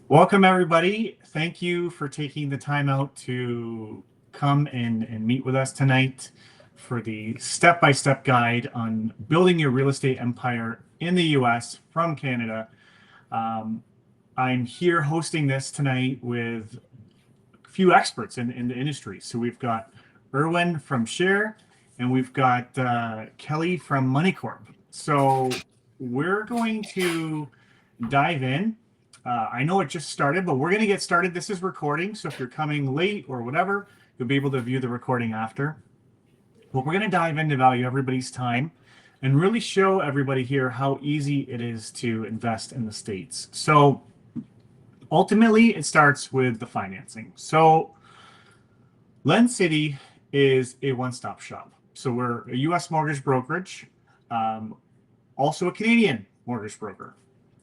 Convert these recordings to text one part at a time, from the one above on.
Welcome, everybody. Thank you for taking the time out to come and meet with us tonight for the step-by-step guide on building your real estate empire in the US from Canada. Um, I'm here hosting this tonight with a few experts in the industry. So we've got Erwin from Share, and we've got Kelly from MoneyCorp. So we're going to dive in. I know it just started, but we're going to get started. This is recording, so if you're coming late or whatever, you'll be able to view the recording after. But we're going to dive in to value everybody's time and really show everybody here how easy it is to invest in the States. So ultimately, it starts with the financing. So LendCity is a one-stop shop. So we're a U.S. mortgage brokerage, um, also a Canadian mortgage broker.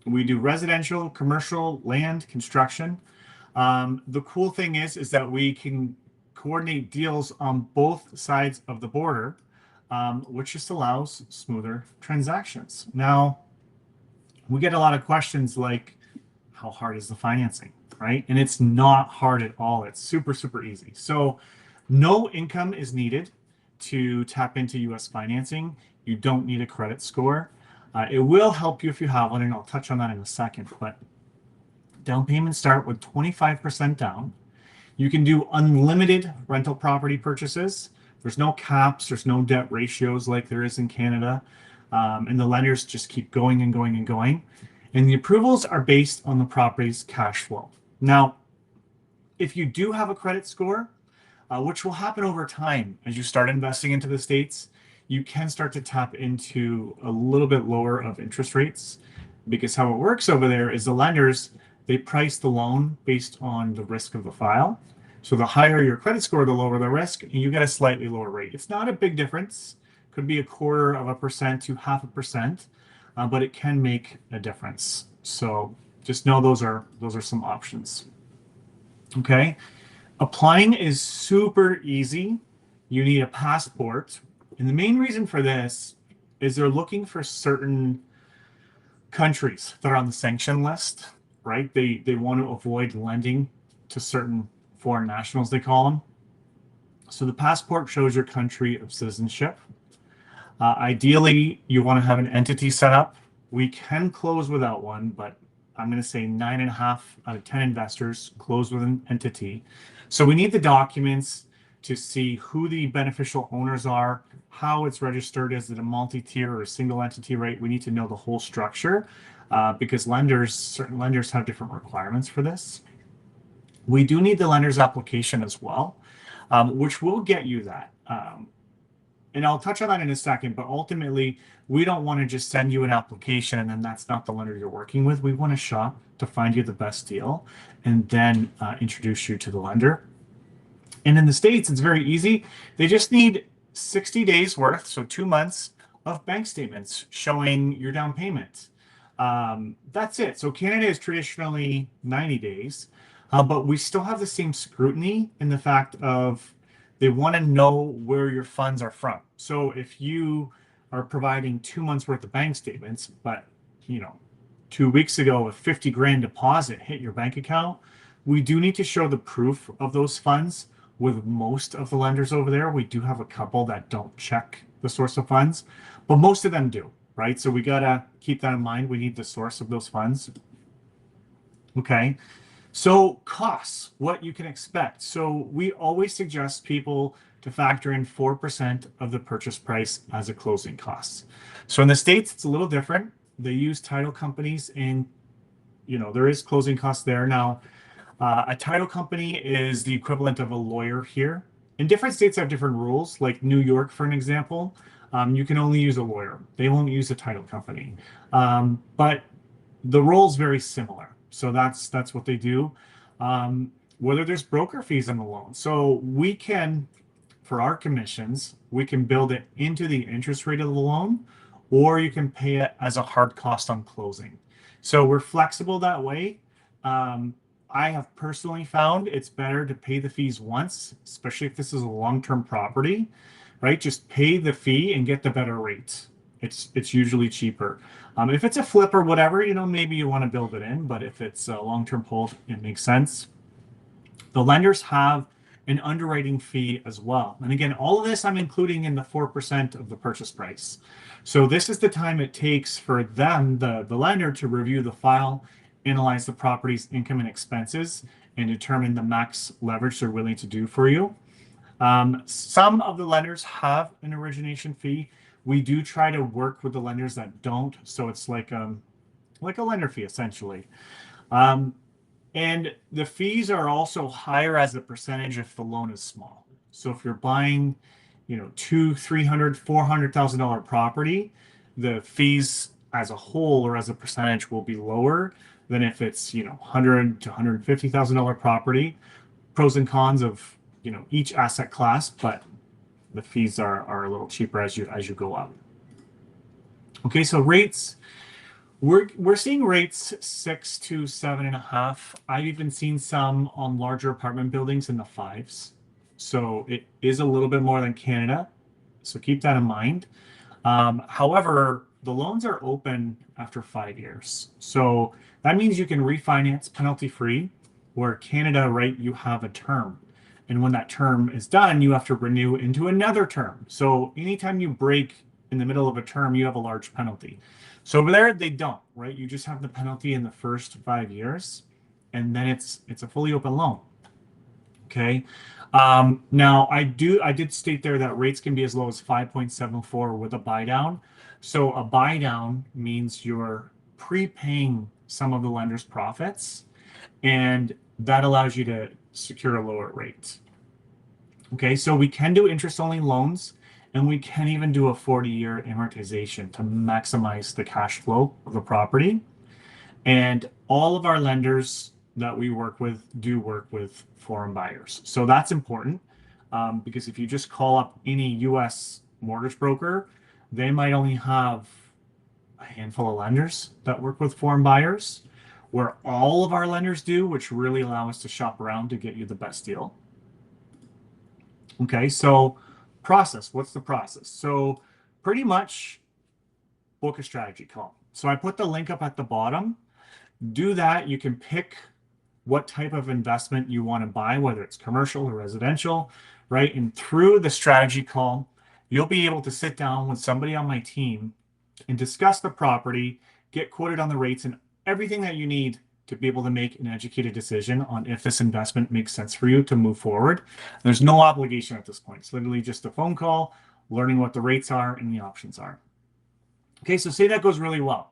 We do residential, commercial, land, construction. The cool thing is that we can coordinate deals on both sides of the border, which just allows smoother transactions. Now, we get a lot of questions like, how hard is the financing, right? And it's not hard at all. It's super, super easy. So no income is needed to tap into US financing. You don't need a credit score. It will help you if you have one, and I'll touch on that in a second. But down payments start with 25% down. You can do unlimited rental property purchases. There's no caps, there's no debt ratios like there is in Canada. And the lenders just keep going and going and going. And the approvals are based on the property's cash flow. Now, if you do have a credit score, which will happen over time as you start investing into the States, you can start to tap into a little bit lower of interest rates, because how it works over there is the lenders, they price the loan based on the risk of the file. So the higher your credit score, the lower the risk, and you get a slightly lower rate. It's not a big difference. Could be 1/4% to 0.5%, but it can make a difference. So just know those are some options. Okay. Applying is super easy. You need a passport. And the main reason for this is they're looking for certain countries that are on the sanction list, right? They want to avoid lending to certain foreign nationals, they call them. So the passport shows your country of citizenship. Ideally, you want to have an entity set up. We can close without one, but I'm going to say 9.5 out of 10 investors close with an entity. So we need the documents to see who the beneficial owners are, how it's registered. Is it a multi-tier or a single entity, right? We need to know the whole structure because certain lenders have different requirements for this. We do need the lender's application as well, which will get you that. And I'll touch on that in a second, but ultimately, we don't want to just send you an application and then that's not the lender you're working with. We want to shop to find you the best deal and then introduce you to the lender. And in the States, it's very easy. They just need 60 days worth, so 2 months of bank statements showing your down payment. That's it. So Canada is traditionally 90 days, but we still have the same scrutiny in the fact of they want to know where your funds are from. So if you are providing 2 months worth of bank statements, but 2 weeks ago a 50 grand deposit hit your bank account, we do need to show the proof of those funds. With most of the lenders over there, we do have a couple that don't check the source of funds, but most of them do, right? So we got to keep that in mind. We need the source of those funds. Okay. So costs, what you can expect. So we always suggest people to factor in 4% of the purchase price as a closing cost. So in the States, it's a little different. They use title companies and, there is closing costs there. Now, a title company is the equivalent of a lawyer here. In different states have different rules, like New York, for an example. You can only use a lawyer. They won't use a title company. But the role is very similar. So that's what they do. Whether there's broker fees in the loan. So we can, for our commissions, we can build it into the interest rate of the loan, or you can pay it as a hard cost on closing. So we're flexible that way. I have personally found it's better to pay the fees once, especially if this is a long-term property, right? Just pay the fee and get the better rate. it's usually cheaper. If it's a flip or whatever, maybe you want to build it in, but if it's a long-term hold, it makes sense. The lenders have an underwriting fee as well. And again, all of this I'm including in the 4% of the purchase price. So this is the time it takes for them, the lender, to review the file, analyze the property's income and expenses, and determine the max leverage they're willing to do for you. Some of the lenders have an origination fee. We do try to work with the lenders that don't, so it's like a lender fee essentially. And the fees are also higher as a percentage if the loan is small. So if you're buying, two, $300,000, $400,000 property, the fees as a whole or as a percentage will be lower than if it's, $100,000 to $150,000 property. Pros and cons of, each asset class, but the fees are a little cheaper as you go up. Okay, so rates. We're seeing rates 6 to 7.5. I've even seen some on larger apartment buildings in the 5s. So it is a little bit more than Canada. So keep that in mind. However, the loans are open after 5 years. So that means you can refinance penalty free, where Canada, right, you have a term. And when that term is done, you have to renew into another term. So anytime you break in the middle of a term, you have a large penalty. So over there, they don't, right? You just have the penalty in the first 5 years, and then it's a fully open loan. Okay. Now I did state there that rates can be as low as 5.74 with a buy down. So a buy down means you're prepaying some of the lender's profits, and that allows you to secure a lower rate. Okay, so we can do interest-only loans, and we can even do a 40-year amortization to maximize the cash flow of the property. And all of our lenders that we work with do work with foreign buyers. So that's important because if you just call up any US mortgage broker, they might only have a handful of lenders that work with foreign buyers, where all of our lenders do, which really allow us to shop around to get you the best deal. Okay, so process. What's the process? So pretty much book a strategy call. So I put the link up at the bottom. Do that. You can pick what type of investment you want to buy, whether it's commercial or residential, right? And through the strategy call, you'll be able to sit down with somebody on my team and discuss the property, get quoted on the rates, and everything that you need to be able to make an educated decision on if this investment makes sense for you to move forward. There's no obligation at this point. It's literally just a phone call, learning what the rates are and the options are. Okay, so say that goes really well.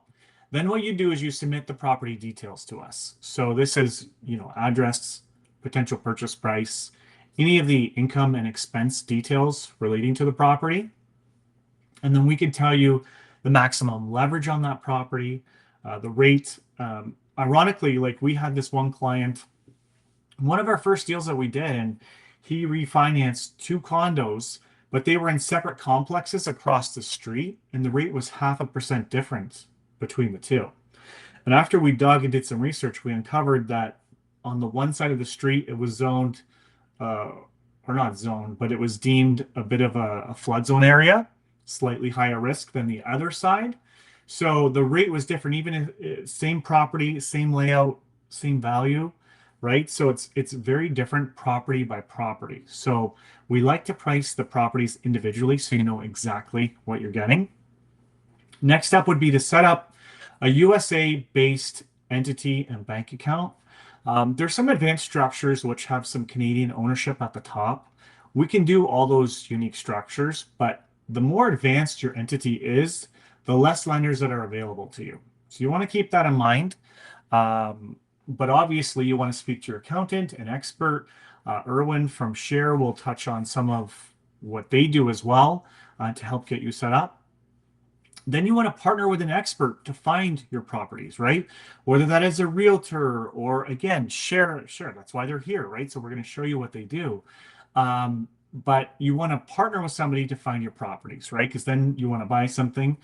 Then what you do is you submit the property details to us. So this is, address, potential purchase price, any of the income and expense details relating to the property. And then we can tell you the maximum leverage on that property, the rate. Ironically, like we had this one client, one of our first deals that we did, and he refinanced 2 condos, but they were in separate complexes across the street, and the rate was 0.5% difference between the two. And after we dug and did some research, we uncovered that on the one side of the street, it was zoned, or not zoned, but it was deemed a bit of a flood zone area, slightly higher risk than the other side. So the rate was different, even if same property, same layout, same value, right? So it's very different property by property. So we like to price the properties individually so you know exactly what you're getting. Next step would be to set up a USA-based entity and bank account. There's some advanced structures which have some Canadian ownership at the top. We can do all those unique structures, but the more advanced your entity is, the less lenders that are available to you. So you want to keep that in mind. But obviously you want to speak to your accountant, an expert. Erwin from Share will touch on some of what they do as well to help get you set up. Then you want to partner with an expert to find your properties, right? Whether that is a realtor or, again, Share. That's why they're here, right? So we're going to show you what they do. But you want to partner with somebody to find your properties, right? Because then you want to buy something,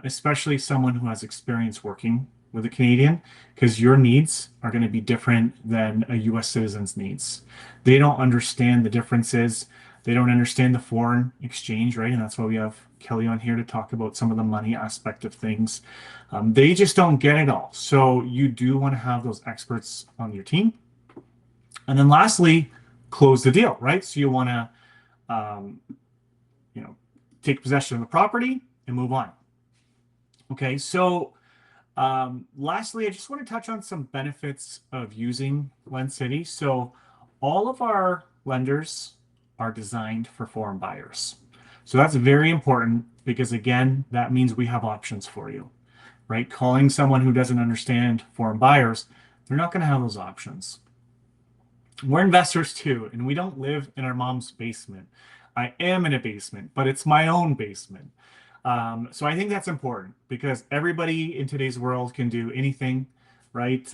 especially someone who has experience working with a Canadian, because your needs are going to be different than a US citizen's needs. They don't understand the differences. They don't understand the foreign exchange, right? And that's why we have Kelly on here to talk about some of the money aspect of things. They just don't get it all. So you do want to have those experts on your team. And then lastly, close the deal, right? So you want to, take possession of the property and move on. Okay, so lastly, I just want to touch on some benefits of using LendCity. So all of our lenders are designed for foreign buyers. So that's very important because, again, that means we have options for you, right? Calling someone who doesn't understand foreign buyers, they're not going to have those options. We're investors too, and we don't live in our mom's basement. I am in a basement, but it's my own basement. So I think that's important because everybody in today's world can do anything, right?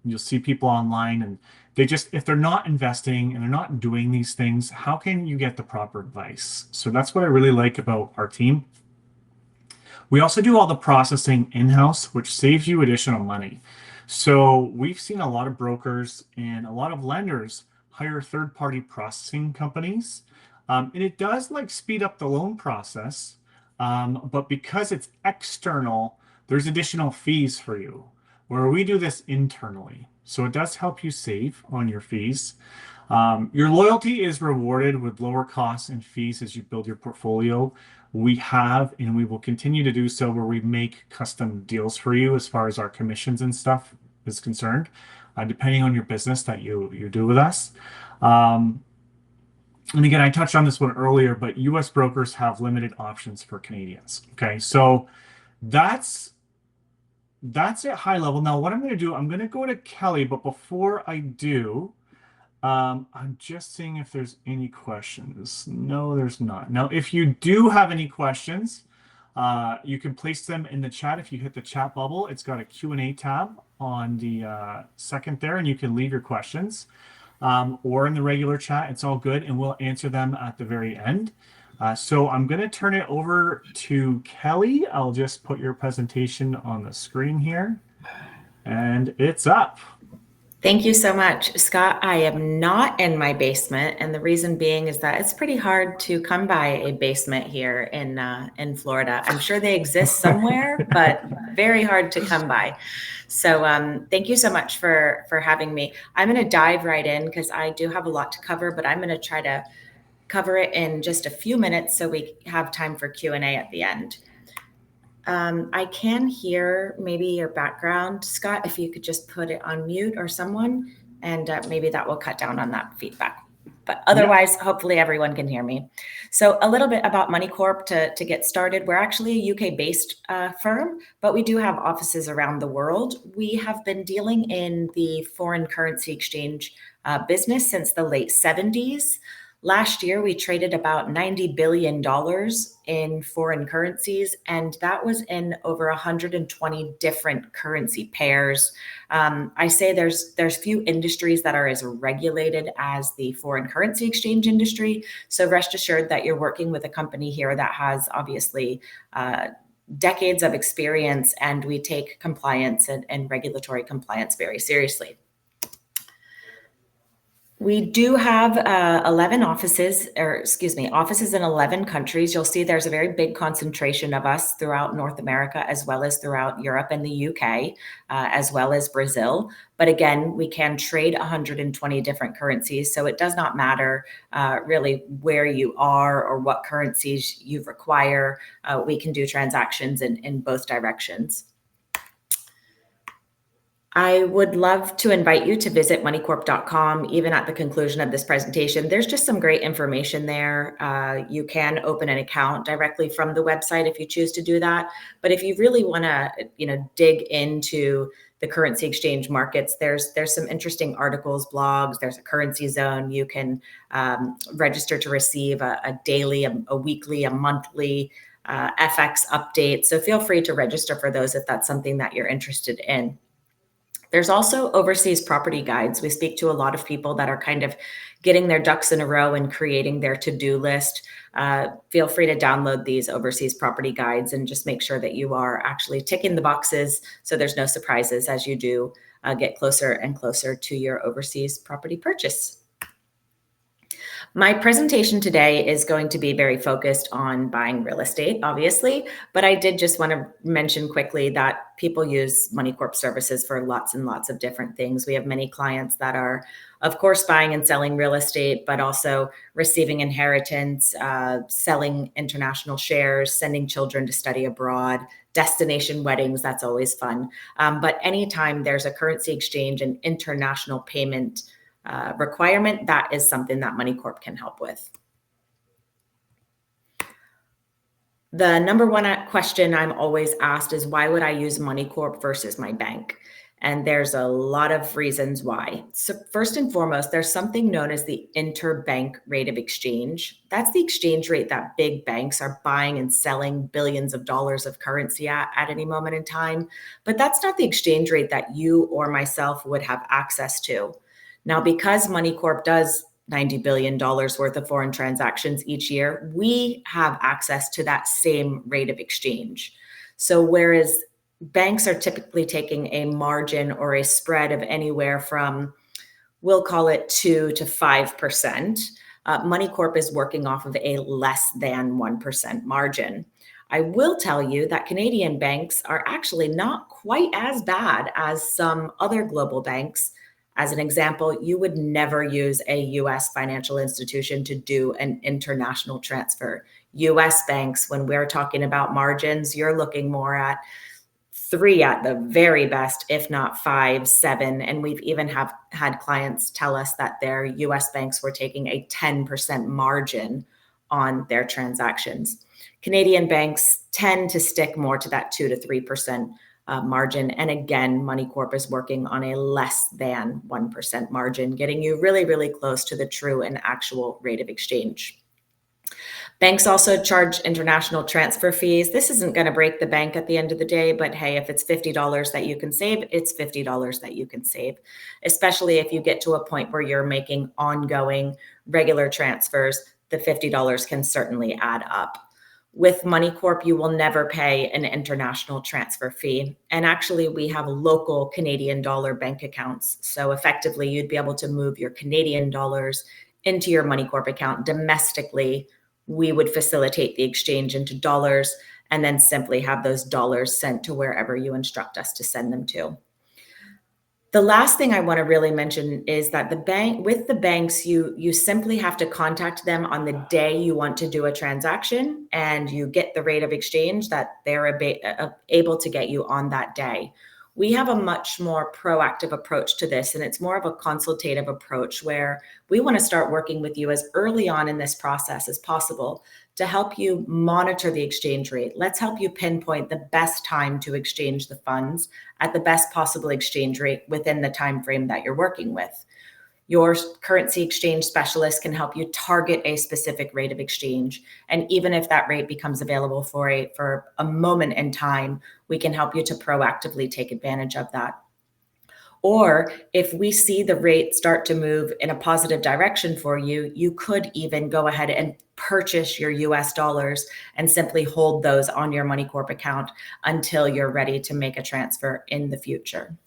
You'll see people online and if they're not investing and they're not doing these things, how can you get the proper advice? So that's what I really like about our team. We also do all the processing in-house, which saves you additional money. So we've seen a lot of brokers and a lot of lenders hire third-party processing companies. And it does speed up the loan process. But because it's external, there's additional fees for you, where we do this internally. So it does help you save on your fees. Your loyalty is rewarded with lower costs and fees as you build your portfolio. We have, and we will continue to do so, where we make custom deals for you as far as our commissions and stuff is concerned, depending on your business that you do with us. And again, I touched on this one earlier, but US brokers have limited options for Canadians. Okay, so that's at high level. Now, what I'm going to do, I'm going to go to Kelly, but before I do, I'm just seeing if there's any questions. No, there's not. Now, if you do have any questions, you can place them in the chat. If you hit the chat bubble, it's got a Q&A tab on the second there, and you can leave your questions. Or in the regular chat, it's all good, and we'll answer them at the very end. So I'm going to turn it over to Kelly. I'll just put your presentation on the screen here, and it's up. Thank you so much, Scott. I am not in my basement, and the reason being is that it's pretty hard to come by a basement here in Florida. I'm sure they exist somewhere, but very hard to come by. So thank you so much for having me. I'm going to dive right in because I do have a lot to cover, but I'm going to try to cover it in just a few minutes so we have time for Q&A at the end. I can hear maybe your background, Scott, if you could just put it on mute or someone, and maybe that will cut down on that feedback. But otherwise, hopefully everyone can hear me. So a little bit about MoneyCorp to get started. We're actually a UK-based firm, but we do have offices around the world. We have been dealing in the foreign currency exchange business since the late 70s. Last year, we traded about $90 billion in foreign currencies, and that was in over 120 different currency pairs. I say there's few industries that are as regulated as the foreign currency exchange industry. So rest assured that you're working with a company here that has obviously decades of experience, and we take compliance and regulatory compliance very seriously. We do have 11 offices in 11 countries. You'll see there's a very big concentration of us throughout North America, as well as throughout Europe and the UK, as well as Brazil. But again, we can trade 120 different currencies. So it does not matter really where you are or what currencies you require. We can do transactions in both directions. I would love to invite you to visit moneycorp.com. Even at the conclusion of this presentation, there's just some great information there. You can open an account directly from the website if you choose to do that. But if you really want to, dig into the currency exchange markets, there's some interesting articles, blogs. There's a currency zone. You can register to receive a daily, a weekly, a monthly FX update. So feel free to register for those if that's something that you're interested in. There's also overseas property guides. We speak to a lot of people that are kind of getting their ducks in a row and creating their to-do list. Feel free to download these overseas property guides and just make sure that you are actually ticking the boxes so there's no surprises as you do get closer and closer to your overseas property purchase. My presentation today is going to be very focused on buying real estate, obviously, but I did just want to mention quickly that people use MoneyCorp services for lots and lots of different things. We have many clients that are, of course, buying and selling real estate, but also receiving inheritance, selling international shares, sending children to study abroad, destination weddings. That's always fun. But anytime there's a currency exchange and international payment requirement, that is something that MoneyCorp can help with. The number one question I'm always asked is, why would I use MoneyCorp versus my bank? And there's a lot of reasons why. So first and foremost, there's something known as the interbank rate of exchange. That's the exchange rate that big banks are buying and selling billions of dollars of currency at any moment in time. But that's not the exchange rate that you or myself would have access to. Now, because MoneyCorp does $90 billion worth of foreign transactions each year, we have access to that same rate of exchange. So whereas banks are typically taking a margin or a spread of anywhere from, we'll call it 2 to 5%, MoneyCorp is working off of a less than 1% margin. I will tell you that Canadian banks are actually not quite as bad as some other global banks. As an example, you would never use a US financial institution to do an international transfer. US banks, when we're talking about margins, you're looking more at 3 at the very best, if not 5, 7. And we've even had clients tell us that their US banks were taking a 10% margin on their transactions. Canadian banks tend to stick more to that 2 to 3% margin. And again, MoneyCorp is working on a less than 1% margin, getting you really, really close to the true and actual rate of exchange. Banks also charge international transfer fees. This isn't going to break the bank at the end of the day, but hey, if it's $50 that you can save, it's $50 that you can save, especially if you get to a point where you're making ongoing regular transfers. The $50 can certainly add up. With MoneyCorp, you will never pay an international transfer fee. And actually, we have local Canadian dollar bank accounts. So effectively, you'd be able to move your Canadian dollars into your MoneyCorp account domestically. We would facilitate the exchange into dollars and then simply have those dollars sent to wherever you instruct us to send them to. The last thing I want to really mention is that with the banks, you simply have to contact them on the day you want to do a transaction, and you get the rate of exchange that they're able to get you on that day. We have a much more proactive approach to this, and it's more of a consultative approach where we want to start working with you as early on in this process as possible to help you monitor the exchange rate. Let's help you pinpoint the best time to exchange the funds at the best possible exchange rate within the time frame that you're working with. Your currency exchange specialist can help you target a specific rate of exchange. And even if that rate becomes available for a moment in time, we can help you to proactively take advantage of that. Or if we see the rate start to move in a positive direction for you, you could even go ahead and purchase your US dollars and simply hold those on your MoneyCorp account until you're ready to make a transfer in the future.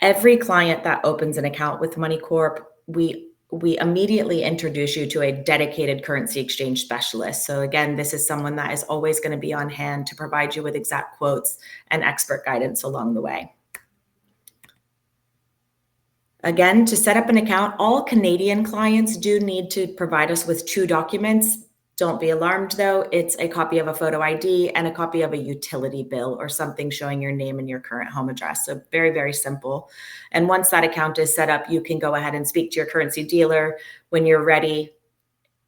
Every client that opens an account with MoneyCorp, we immediately introduce you to a dedicated currency exchange specialist. So again, this is someone that is always going to be on hand to provide you with exact quotes and expert guidance along the way. Again, to set up an account, all Canadian clients do need to provide us with 2 documents. Don't be alarmed though, it's a copy of a photo ID and a copy of a utility bill or something showing your name and your current home address. So very, very simple. And once that account is set up, you can go ahead and speak to your currency dealer. When you're ready,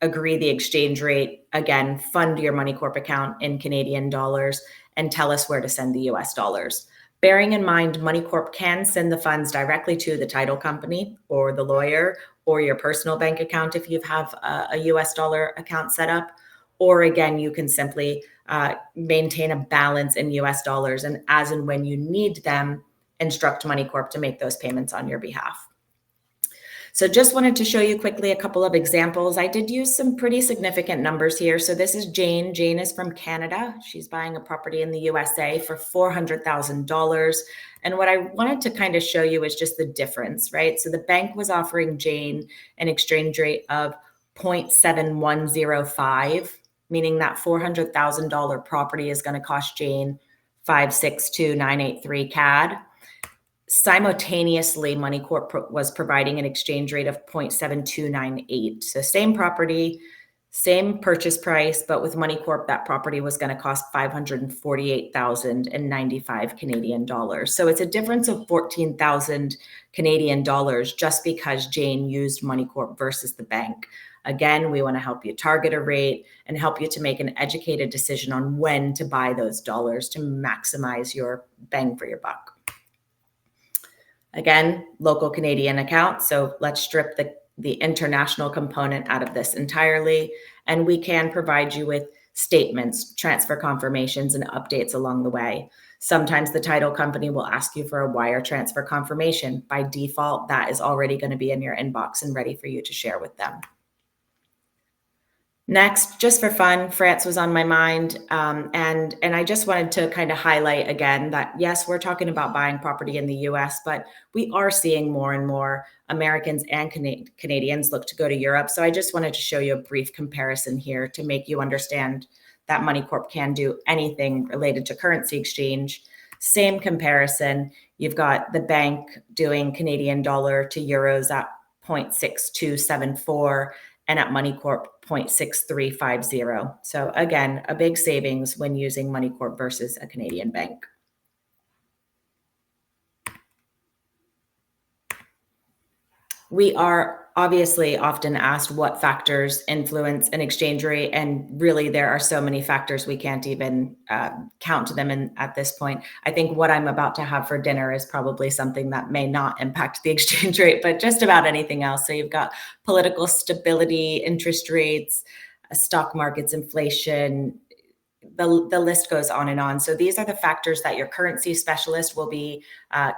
agree the exchange rate, again, fund your MoneyCorp account in Canadian dollars and tell us where to send the US dollars. Bearing in mind, MoneyCorp can send the funds directly to the title company or the lawyer or your personal bank account if you have a US dollar account set up. Or again, you can simply maintain a balance in US dollars, and as and when you need them, instruct MoneyCorp to make those payments on your behalf. So just wanted to show you quickly a couple of examples. I did use some pretty significant numbers here. So this is Jane. Jane is from Canada. She's buying a property in the USA for $400,000. And what I wanted to kind of show you is just the difference, right? So the bank was offering Jane an exchange rate of 0.7105, meaning that $400,000 property is going to cost Jane 562,983 CAD. Simultaneously, MoneyCorp was providing an exchange rate of 0.7298. So same property, same purchase price, but with MoneyCorp, that property was going to cost 548,095 Canadian dollars. So it's a difference of 14,000 Canadian dollars just because Jane used MoneyCorp versus the bank. Again, we want to help you target a rate and help you to make an educated decision on when to buy those dollars to maximize your bang for your buck. Again, local Canadian account. So let's strip the international component out of this entirely. And we can provide you with statements, transfer confirmations, and updates along the way. Sometimes the title company will ask you for a wire transfer confirmation. By default, that is already going to be in your inbox and ready for you to share with them. Next, just for fun, France was on my mind, and I just wanted to kind of highlight again that yes, we're talking about buying property in the U.S., but we are seeing more and more Americans and Canadians look to go to Europe. So I just wanted to show you a brief comparison here to make you understand that MoneyCorp can do anything related to currency exchange. Same comparison, you've got the bank doing Canadian dollar to euros at 0.6274, and at MoneyCorp 0.6350. So again, a big savings when using MoneyCorp versus a Canadian bank. We are obviously often asked what factors influence an exchange rate, and really there are so many factors we can't even count them at this point. I think what I'm about to have for dinner is probably something that may not impact the exchange rate, but just about anything else. So you've got political stability, interest rates, stock markets, inflation, the list goes on and on. So these are the factors that your currency specialist will be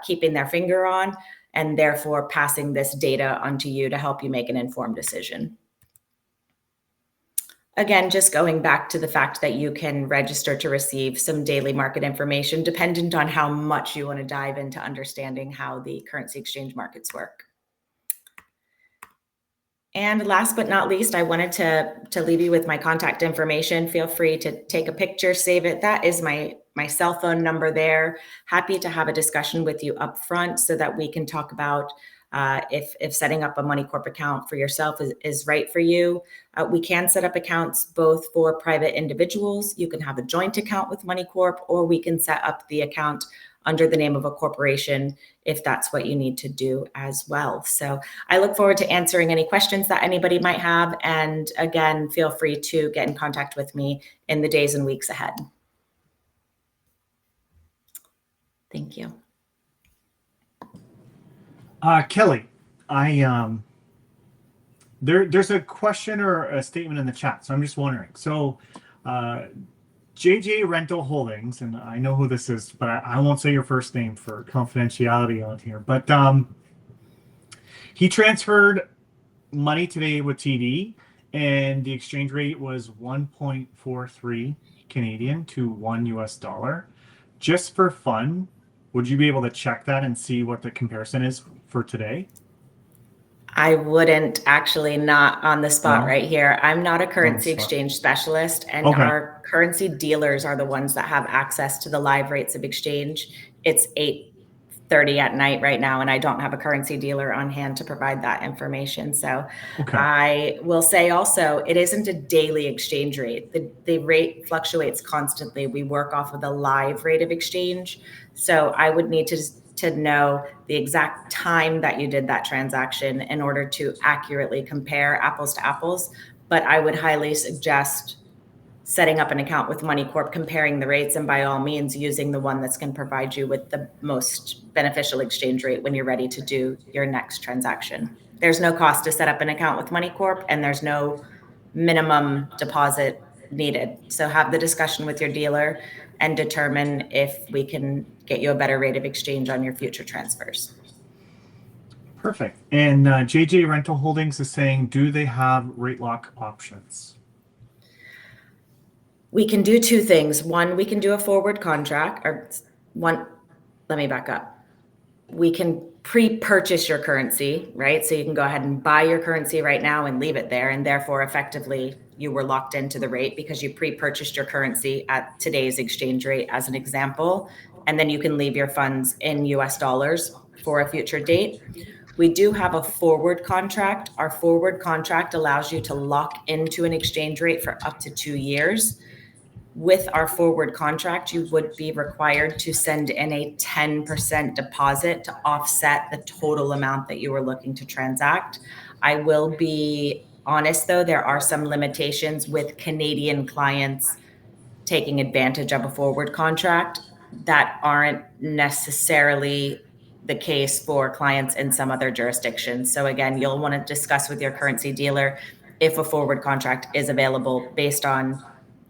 keeping their finger on, and therefore passing this data onto you to help you make an informed decision. Again, just going back to the fact that you can register to receive some daily market information dependent on how much you want to dive into understanding how the currency exchange markets work. And last but not least, I wanted to leave you with my contact information. Feel free to take a picture, save it. That is my cell phone number there. Happy to have a discussion with you up front so that we can talk about if setting up a MoneyCorp account for yourself is right for you. We can set up accounts both for private individuals. You can have a joint account with MoneyCorp, or we can set up the account under the name of a corporation if that's what you need to do as well. So I look forward to answering any questions that anybody might have. And again, feel free to get in contact with me in the days and weeks ahead. Thank you. Kelly, there's a question or a statement in the chat, so I'm just wondering. So JJ Rental Holdings, and I know who this is, but I won't say your first name for confidentiality on here. But he transferred money today with TD, and the exchange rate was 1.43 Canadian to $1 US. Just for fun, would you be able to check that and see what the comparison is for today? I wouldn't actually, not on the spot right here. I'm not a currency exchange specialist, and our currency dealers are the ones that have access to the live rates of exchange. It's 8:30 at night right now, and I don't have a currency dealer on hand to provide that information. So I will say also, it isn't a daily exchange rate. The rate fluctuates constantly. We work off of the live rate of exchange. So I would need to know the exact time that you did that transaction in order to accurately compare apples to apples. But I would highly suggest setting up an account with MoneyCorp, comparing the rates, and by all means using the one that's going to provide you with the most beneficial exchange rate when you're ready to do your next transaction. There's no cost to set up an account with MoneyCorp, and there's no minimum deposit needed. So have the discussion with your dealer and determine if we can get you a better rate of exchange on your future transfers. Perfect. And JJ Rental Holdings is saying, do they have rate lock options? We can do two things. One, we can do a forward contract, or one, let me back up. We can pre-purchase your currency, right? So you can go ahead and buy your currency right now and leave it there. And therefore, effectively, you were locked into the rate because you pre-purchased your currency at today's exchange rate, as an example. And then you can leave your funds in US dollars for a future date. We do have a forward contract. Our forward contract allows you to lock into an exchange rate for up to 2 years. With our forward contract, you would be required to send in a 10% deposit to offset the total amount that you were looking to transact. I will be honest, though, there are some limitations with Canadian clients taking advantage of a forward contract that aren't necessarily the case for clients in some other jurisdictions. So again, you'll want to discuss with your currency dealer if a forward contract is available based on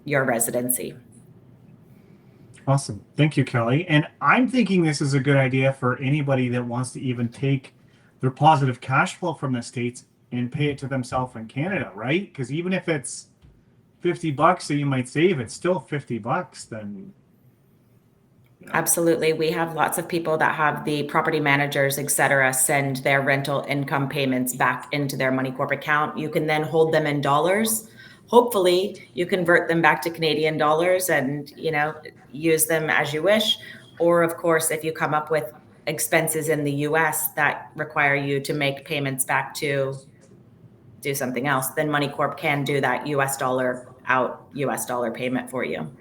your residency. Awesome. Thank you, Kelly. And I'm thinking this is a good idea for anybody that wants to even take their positive cash flow from the States and pay it to themselves in Canada, right? Because even if it's $50 that you might save, it's still $50 then. Absolutely. We have lots of people that have the property managers, et cetera, send their rental income payments back into their Money Corp account. You can then hold them in dollars. Hopefully you convert them back to Canadian dollars and, use them as you wish. Or of course, if you come up with expenses in the US that require you to make payments back to do something else, then Money Corp can do that US dollar out US dollar payment for you.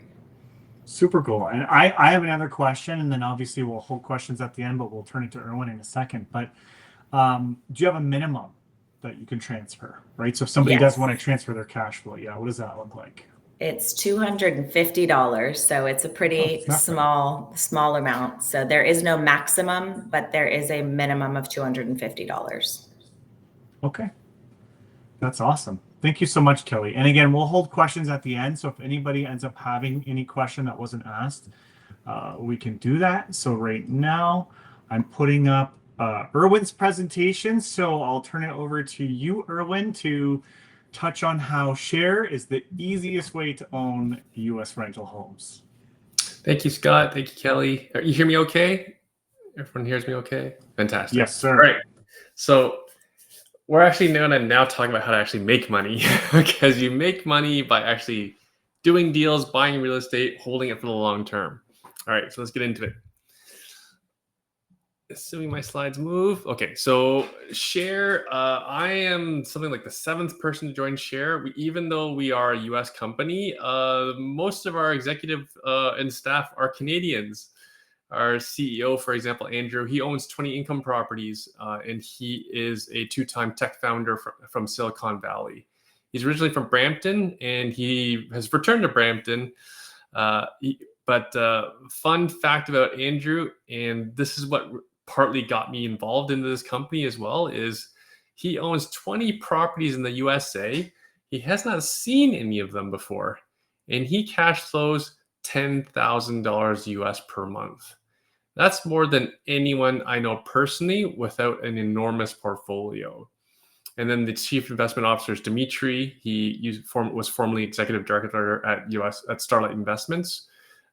Super cool. And I have another question, and then obviously we'll hold questions at the end, but we'll turn it to Erwin in a second. But do you have a minimum that you can transfer, right? So if somebody does want to transfer their cash flow, what does that look like? It's $250. So it's a pretty small amount. So there is no maximum, but there is a minimum of $250. Okay. That's awesome. Thank you so much, Kelly. And again, we'll hold questions at the end. So if anybody ends up having any question that wasn't asked, we can do that. So right now I'm putting up Erwin's presentation. So I'll turn it over to you, Erwin, to touch on how Share is the easiest way to own U.S. rental homes. Thank you, Scott. Thank you, Kelly. You hear me okay? Everyone hears me okay? Fantastic. Yes, sir. All right. So we're actually going to now talk about how to actually make money because you make money by actually doing deals, buying real estate, holding it for the long term. All right, so let's get into it. Assuming my slides move. Okay, so Share, I am something like the 7th person to join Share. Even though we are a US company, most of our executive and staff are Canadians. Our CEO, for example, Andrew, he owns 20 income properties, and he is a 2-time tech founder from Silicon Valley. He's originally from Brampton, and he has returned to Brampton. But fun fact about Andrew, and this is what partly got me involved into this company as well, is he owns 20 properties in the USA. He has not seen any of them before, and he cash flows $10,000 US per month. That's more than anyone I know personally without an enormous portfolio. And then the chief investment officer is Dimitri. He was formerly executive director at Starlight Investments.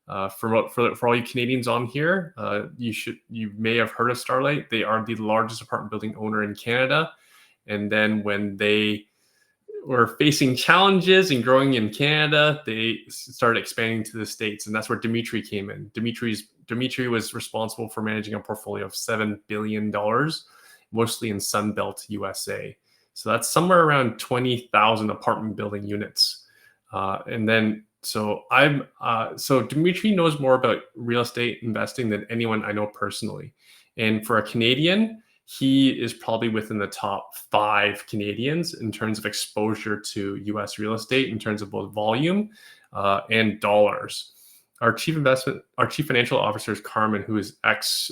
For all you Canadians on here, you may have heard of Starlight. They are the largest apartment building owner in Canada. And then when they were facing challenges and growing in Canada, they started expanding to the States, and that's where Dimitri came in. Dimitri was responsible for managing a portfolio of $7 billion, mostly in Sunbelt USA. So that's somewhere around 20,000 apartment building units. So Dimitri knows more about real estate investing than anyone I know personally. And for a Canadian, he is probably within the top 5 Canadians in terms of exposure to U.S. real estate, in terms of both volume and dollars. Our chief financial officer is Carmen, who is ex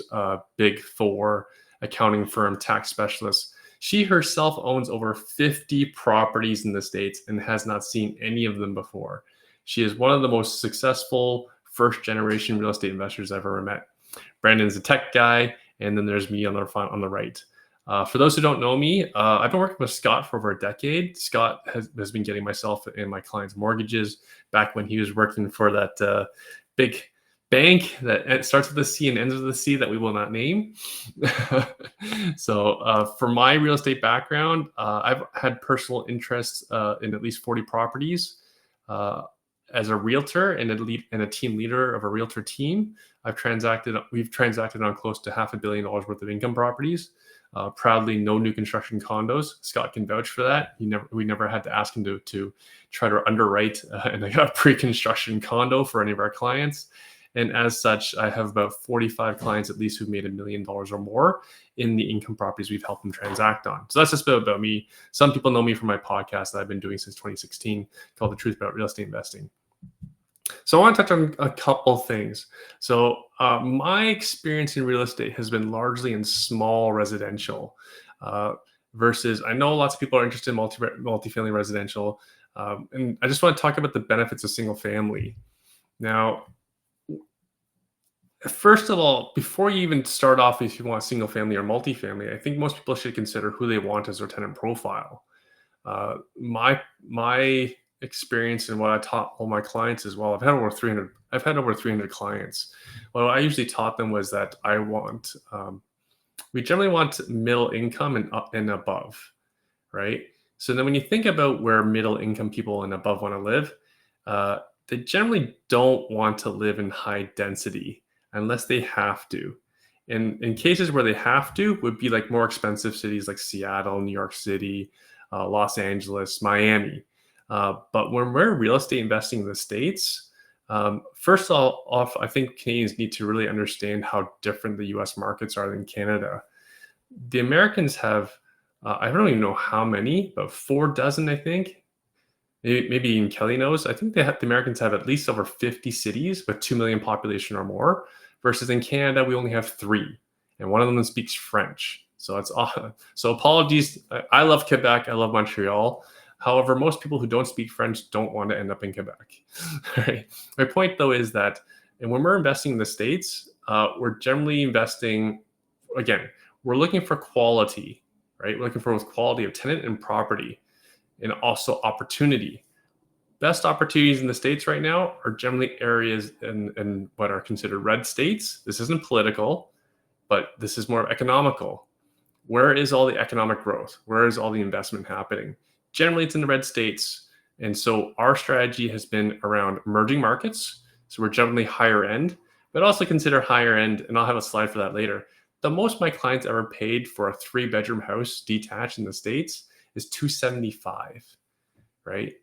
Big Four accounting firm tax specialist. She herself owns over 50 properties in the States and has not seen any of them before. She is one of the most successful first-generation real estate investors I've ever met. Brandon's a tech guy, and then there's me on the right. For those who don't know me, I've been working with Scott for over a decade. Scott has been getting myself and my clients mortgages back when he was working for that big bank that starts with a C and ends with a C that we will not name. So for my real estate background, I've had personal interests in at least 40 properties. As a realtor and a team leader of a realtor team, we've transacted on close to $500 million worth of income properties. Proudly, no new construction condos. Scott can vouch for that. We never had to ask him to try to underwrite a pre-construction condo for any of our clients. And as such, I have about 45 clients at least who've made $1 million or more in the income properties we've helped them transact on. So that's just a bit about me. Some people know me from my podcast that I've been doing since 2016 called The Truth About Real Estate Investing. So I want to touch on a couple things. So my experience in real estate has been largely in small residential versus I know lots of people are interested in multifamily residential. And I just want to talk about the benefits of single family. Now, first of all, before you even start off, if you want single family or multifamily, I think most people should consider who they want as their tenant profile. My experience and what I taught all my clients as well. I've had over 300 clients. What I usually taught them was that we generally want middle income and above, right? So then when you think about where middle income people and above want to live, they generally don't want to live in high density unless they have to. In cases where they have to would be like more expensive cities like Seattle, New York City, Los Angeles, Miami. But when we're real estate investing in the States, first off, I think Canadians need to really understand how different the US markets are than Canada. The Americans have, I don't even know how many, but 4 dozen, I think. Maybe even Kelly knows. I think the Americans have at least over 50 cities with 2 million population or more, versus in Canada, we only have 3. And one of them speaks French. So it's awesome. So apologies. I love Quebec. I love Montreal. However, most people who don't speak French don't want to end up in Quebec. Right? My point, though, is that when we're investing in the States, we're generally investing, again, we're looking for quality, right? We're looking for both quality of tenant and property, and also opportunity. Best opportunities in the States right now are generally areas in what are considered red states. This isn't political, but this is more economical. Where is all the economic growth? Where is all the investment happening? Generally, it's in the red states. And so our strategy has been around emerging markets. So we're generally higher end, but also consider higher end, and I'll have a slide for that later. The most my clients ever paid for a 3-bedroom house detached in the States is $275, right?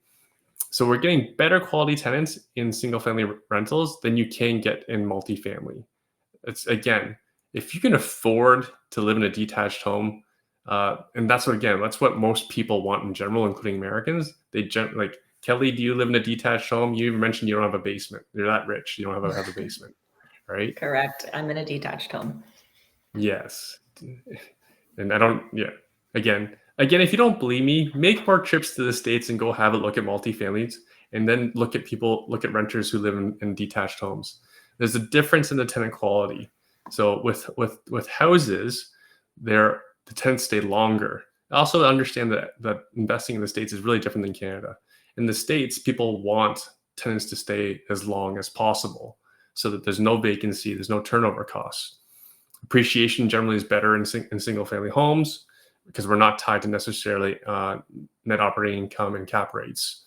So we're getting better quality tenants in single family rentals than you can get in multifamily. It's, again, if you can afford to live in a detached home, and that's what most people want in general, including Americans. Like, Kelly, do you live in a detached home? You even mentioned you don't have a basement. You're that rich. You don't have a basement, right? Correct. I'm in a detached home. Yes. And I don't, yeah. Again, if you don't believe me, make more trips to the States and go have a look at multifamilies, and then look at renters who live in detached homes. There's a difference in the tenant quality. So with houses, the tenants stay longer. I also understand that investing in the States is really different than Canada. In the States, people want tenants to stay as long as possible so that there's no vacancy, there's no turnover costs. Appreciation generally is better in single family homes because we're not tied to necessarily net operating income and cap rates.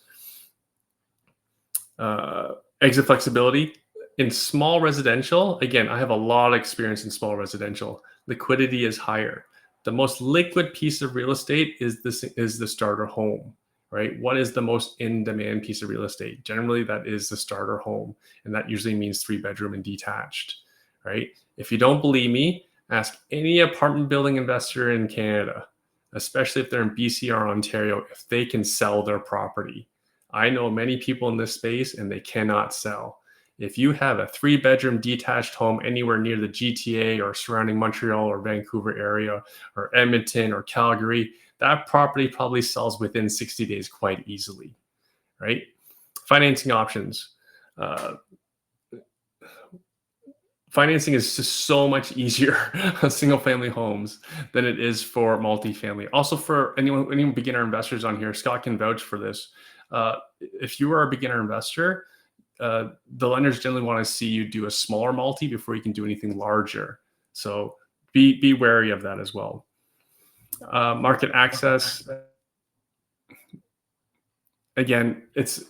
Exit flexibility. In small residential, again, I have a lot of experience in small residential. Liquidity is higher. The most liquid piece of real estate is the starter home, right? What is the most in-demand piece of real estate? Generally, that is the starter home, and that usually means 3-bedroom and detached, right? If you don't believe me, ask any apartment building investor in Canada, especially if they're in BC or Ontario, if they can sell their property. I know many people in this space, and they cannot sell. If you have a 3-bedroom detached home anywhere near the GTA or surrounding Montreal or Vancouver area or Edmonton or Calgary, that property probably sells within 60 days quite easily, right? Financing options. financing is just so much easier on single family homes than it is for multifamily. Also, for any beginner investors on here, Scott can vouch for this. If you are a beginner investor, the lenders generally want to see you do a smaller multi before you can do anything larger. So be wary of that as well. Market access. Again, it's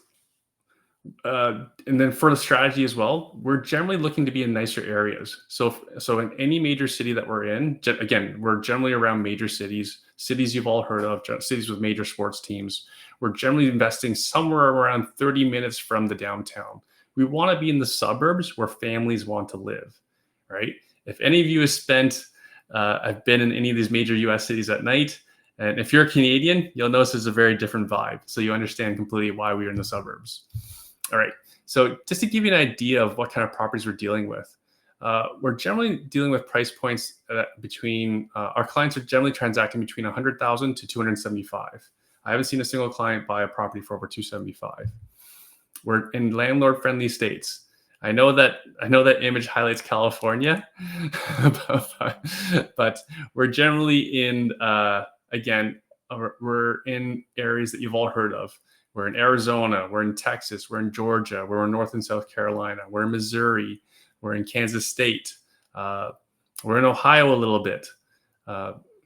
and then for the strategy as well, we're generally looking to be in nicer areas. So in any major city that we're in, again, we're generally around major cities you've all heard of, cities with major sports teams. We're generally investing somewhere around 30 minutes from the downtown. We want to be in the suburbs where families want to live, right? If any of you have been in any of these major US cities at night, and if you're a Canadian, you'll notice there's a very different vibe. So you understand completely why we're in the suburbs. All right. So just to give you an idea of what kind of properties we're dealing with, we're generally dealing with price points between, our clients are generally transacting between 100,000 to 275. I haven't seen a single client buy a property for over 275. We're in landlord-friendly states. I know that image highlights California, but we're generally in, again, we're in areas that you've all heard of. We're in Arizona, we're in Texas, we're in Georgia, we're in North and South Carolina, we're in Missouri, we're in Kansas State, we're in Ohio a little bit.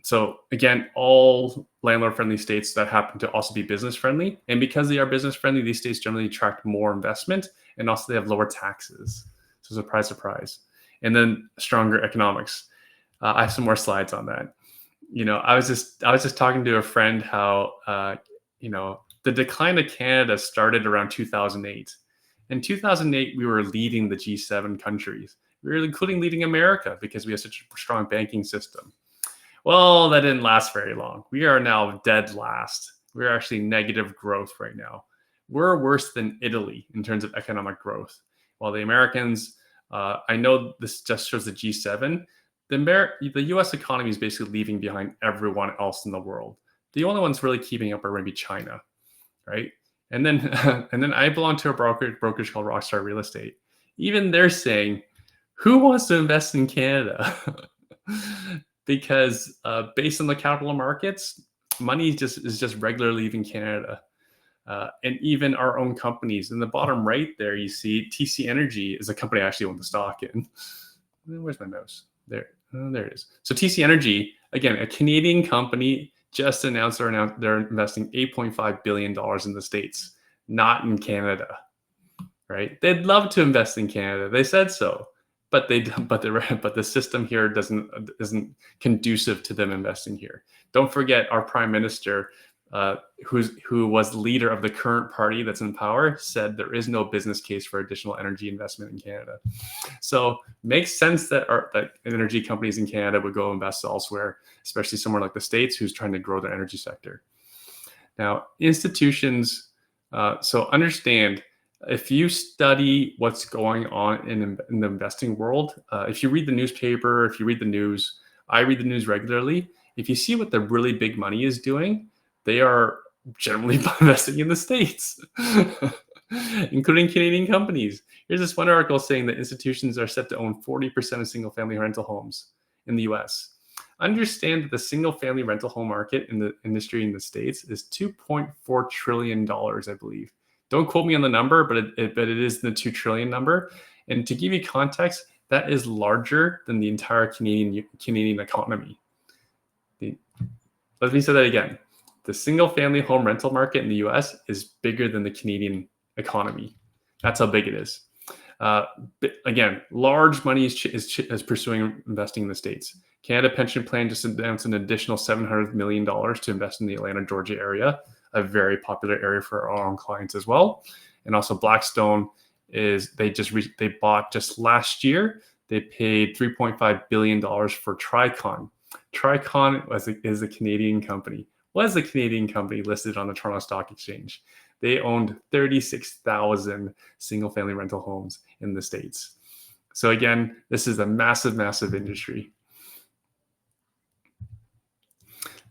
So again, all landlord-friendly states that happen to also be business-friendly. And because they are business-friendly, these states generally attract more investment, and also they have lower taxes. So surprise, surprise. And then stronger economics. I have some more slides on that. I was just talking to a friend how, the decline of Canada started around 2008. In 2008, we were leading the G7 countries. We were including leading America because we have such a strong banking system. Well, that didn't last very long. We are now dead last. We're actually negative growth right now. We're worse than Italy in terms of economic growth. While the Americans, I know this just shows the G7, the US economy is basically leaving behind everyone else in the world. The only ones really keeping up are maybe China, right? And then I belong to a brokerage called Rockstar Real Estate. Even they're saying, who wants to invest in Canada? Because based on the capital markets, money is just regularly leaving Canada. And even our own companies. In the bottom right there, you see TC Energy is a company I actually own the stock in. Where's my mouse? There it is. So TC Energy, again, a Canadian company, just announced they're investing $8.5 billion in the States, not in Canada, right? They'd love to invest in Canada. They said so, but the system here isn't conducive to them investing here. Don't forget our Prime Minister, who was leader of the current party that's in power, said there is no business case for additional energy investment in Canada. So makes sense that energy companies in Canada would go invest elsewhere, especially somewhere like the States, who's trying to grow their energy sector. Now, institutions, so understand, if you study what's going on in the investing world, if you read the newspaper, if you read the news, I read the news regularly. If you see what the really big money is doing, they are generally investing in the States, including Canadian companies. Here's this one article saying that institutions are set to own 40% of single-family rental homes in the US. Understand that the single-family rental home market in the industry in the States is $2.4 trillion, I believe. Don't quote me on the number, but it is the 2 trillion number. And to give you context, that is larger than the entire Canadian economy. Let me say that again. The single-family home rental market in the US is bigger than the Canadian economy. That's how big it is. Again, large money is pursuing investing in the States. Canada Pension Plan just announced an additional $700 million to invest in the Atlanta, Georgia area, a very popular area for our own clients as well. And also Blackstone they bought just last year, they paid $3.5 billion for Tricon. Tricon is a Canadian company. Was a Canadian company listed on the Toronto Stock Exchange. They owned 36,000 single-family rental homes in the States. So again, this is a massive, massive industry.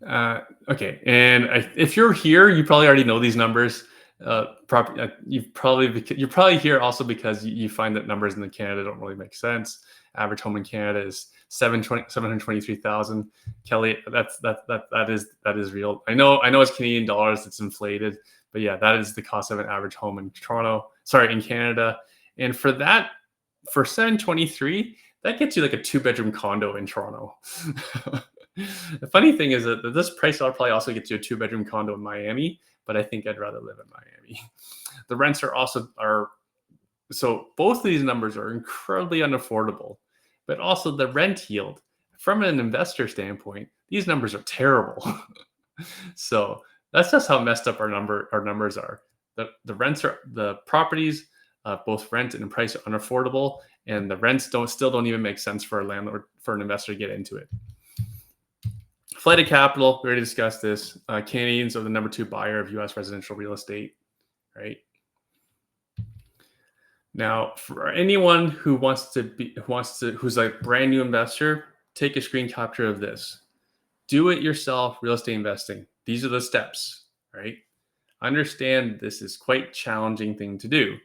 Okay, and if you're here, you probably already know these numbers. You're probably here also because you find that numbers in Canada don't really make sense. average home in Canada is 723,000. Kelly, that is real. I know it's Canadian dollars, it's inflated, but yeah, that is the cost of an average home in in Canada. And for 723, that gets you like a 2-bedroom condo in Toronto. The funny thing is that this price probably also gets you a 2-bedroom condo in Miami, but I think I'd rather live in Miami. The rents so both of these numbers are incredibly unaffordable, but also the rent yield from an investor standpoint, these numbers are terrible. So that's just how messed up our numbers are. The properties, both rent and price, are unaffordable, and the rents still don't even make sense for an investor to get into it. Flight of capital, we already discussed this. Canadians are the number 2 buyer of U.S. residential real estate, right? Now, for anyone who's a brand new investor, take a screen capture of this. Do it yourself real estate investing. These are the steps, right? Understand this is quite challenging thing to do.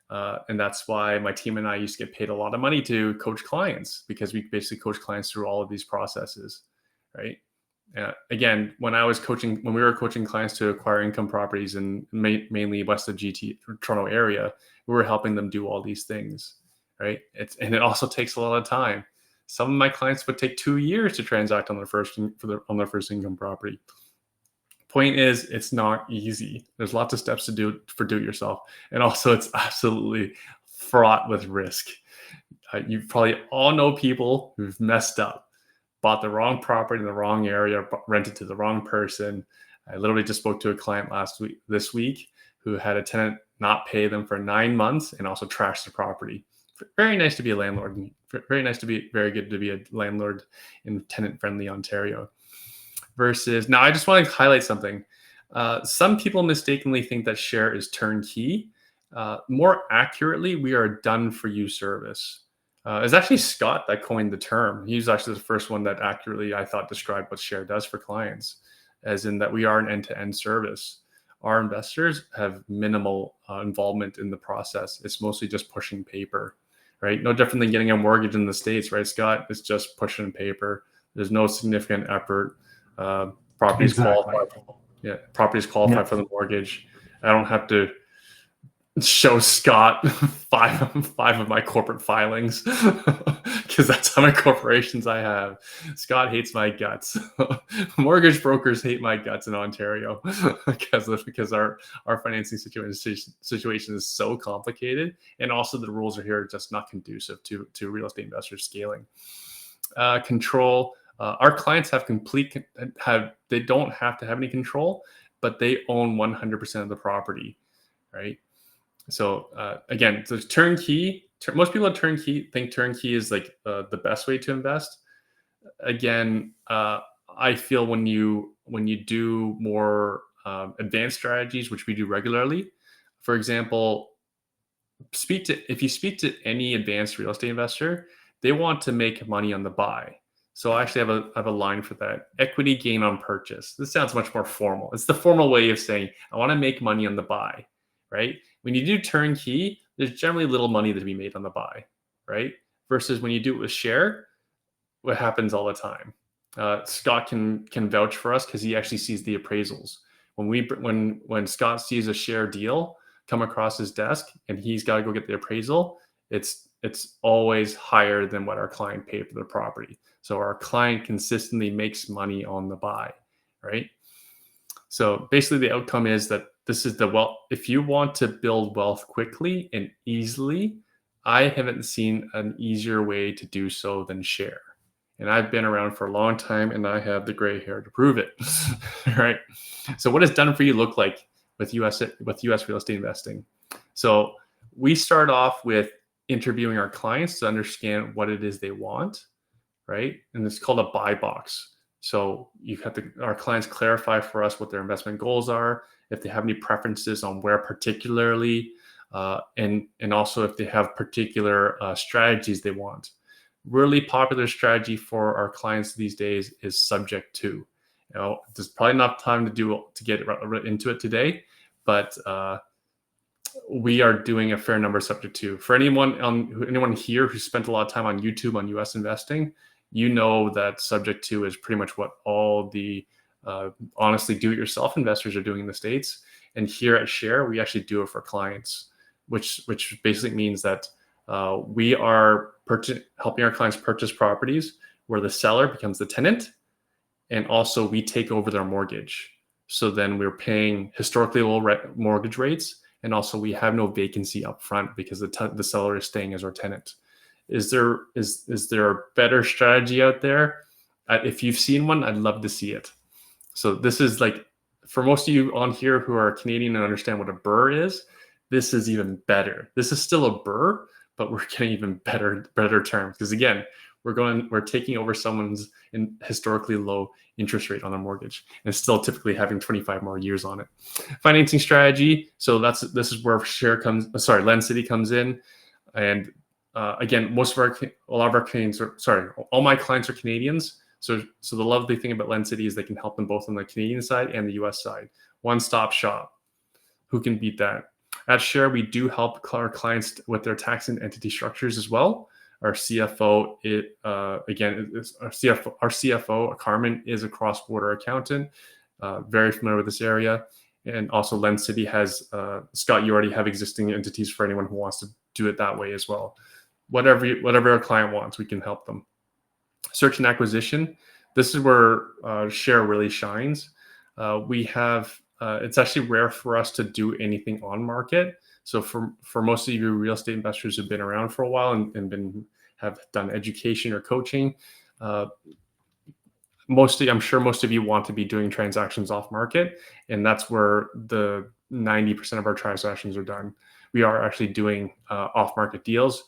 And that's why my team and I used to get paid a lot of money to coach clients, because we basically coach clients through all of these processes, right? Again, when we were coaching clients to acquire income properties in mainly west of Toronto area, we were helping them do all these things, right? And it also takes a lot of time. Some of my clients would take 2 years to transact on their first income property. Point is, it's not easy. There's lots of steps to do it yourself, and also it's absolutely fraught with risk. You probably all know people who've messed up. Bought the wrong property in the wrong area, rented to the wrong person. I literally just spoke to a client this week, who had a tenant not pay them for 9 months and also trash the property. Very nice to be a landlord. Very good to be a landlord in tenant-friendly Ontario. Versus, now I just want to highlight something. Some people mistakenly think that share is turnkey. More accurately, we are a done-for-you service. It's actually Scott that coined the term. He was actually the first one that accurately, I thought, described what share does for clients, as in that we are an end-to-end service. Our investors have minimal involvement in the process. It's mostly just pushing paper, right? No different than getting a mortgage in the States, right, Scott? It's just pushing paper. There's no significant effort. Properties qualify for the mortgage. I don't have to show Scott five of my corporate filings because that's how many corporations I have. Scott hates my guts. Mortgage brokers hate my guts in Ontario because our financing situation is so complicated, and also the rules are here just not conducive to real estate investors scaling. Control. Our clients they don't have to have any control, but they own 100% of the property, right? So again, so turnkey. Most people at turnkey think turnkey is like the best way to invest. Again, I feel when you do more advanced strategies, which we do regularly, for example, if you speak to any advanced real estate investor, they want to make money on the buy. So I actually have a line for that. Equity gain on purchase. This sounds much more formal. It's the formal way of saying I want to make money on the buy, right? When you do turnkey, there's generally little money to be made on the buy, right? Versus when you do it with share, what happens all the time. Scott can vouch for us because he actually sees the appraisals. When Scott sees a share deal come across his desk and he's got to go get the appraisal, it's always higher than what our client paid for the property. So our client consistently makes money on the buy, right? So basically the outcome is that this is the wealth. If you want to build wealth quickly and easily, I haven't seen an easier way to do so than share. And I've been around for a long time and I have the gray hair to prove it, right? So what does done for you look like with US real estate investing? So we start off with interviewing our clients to understand what it is they want, right? And it's called a buy box. So our clients clarify for us what their investment goals are, if they have any preferences on where particularly, and also if they have particular strategies they want. Really popular strategy for our clients these days is subject to. There's probably not time to get into it today, but we are doing a fair number subject to. For anyone here who spent a lot of time on YouTube on US investing, you know that subject to is pretty much what all the honestly do-it-yourself investors are doing in the States. And here at Share, we actually do it for clients, which basically means that we are helping our clients purchase properties where the seller becomes the tenant, and also we take over their mortgage. So then we're paying historically low mortgage rates, and also we have no vacancy up front because the seller is staying as our tenant. Is there a better strategy out there? If you've seen one, I'd love to see it. So this is like, for most of you on here who are Canadian and understand what a BRRRR is, this is even better. This is still a BRRRR, but we're getting even better terms, because again, we're taking over someone's historically low interest rate on their mortgage, and still typically having 25 more years on it. Financing strategy. So this is where LendCity comes in, and again, all my clients are Canadians. So the lovely thing about LendCity is they can help them both on the Canadian side and the US side. One-stop shop. Who can beat that? At Share, we do help our clients with their tax and entity structures as well. Our CFO, our CFO, Carmen, is a cross-border accountant, very familiar with this area. And also LendCity has, Scott, you already have existing entities for anyone who wants to do it that way as well. Whatever a client wants, we can help them. Search and acquisition. This is where Share really shines. It's actually rare for us to do anything on market. So for most of you real estate investors who've been around for a while and have done education or coaching, I'm sure most of you want to be doing transactions off market, and that's where the 90% of our transactions are done. We are actually doing off market deals.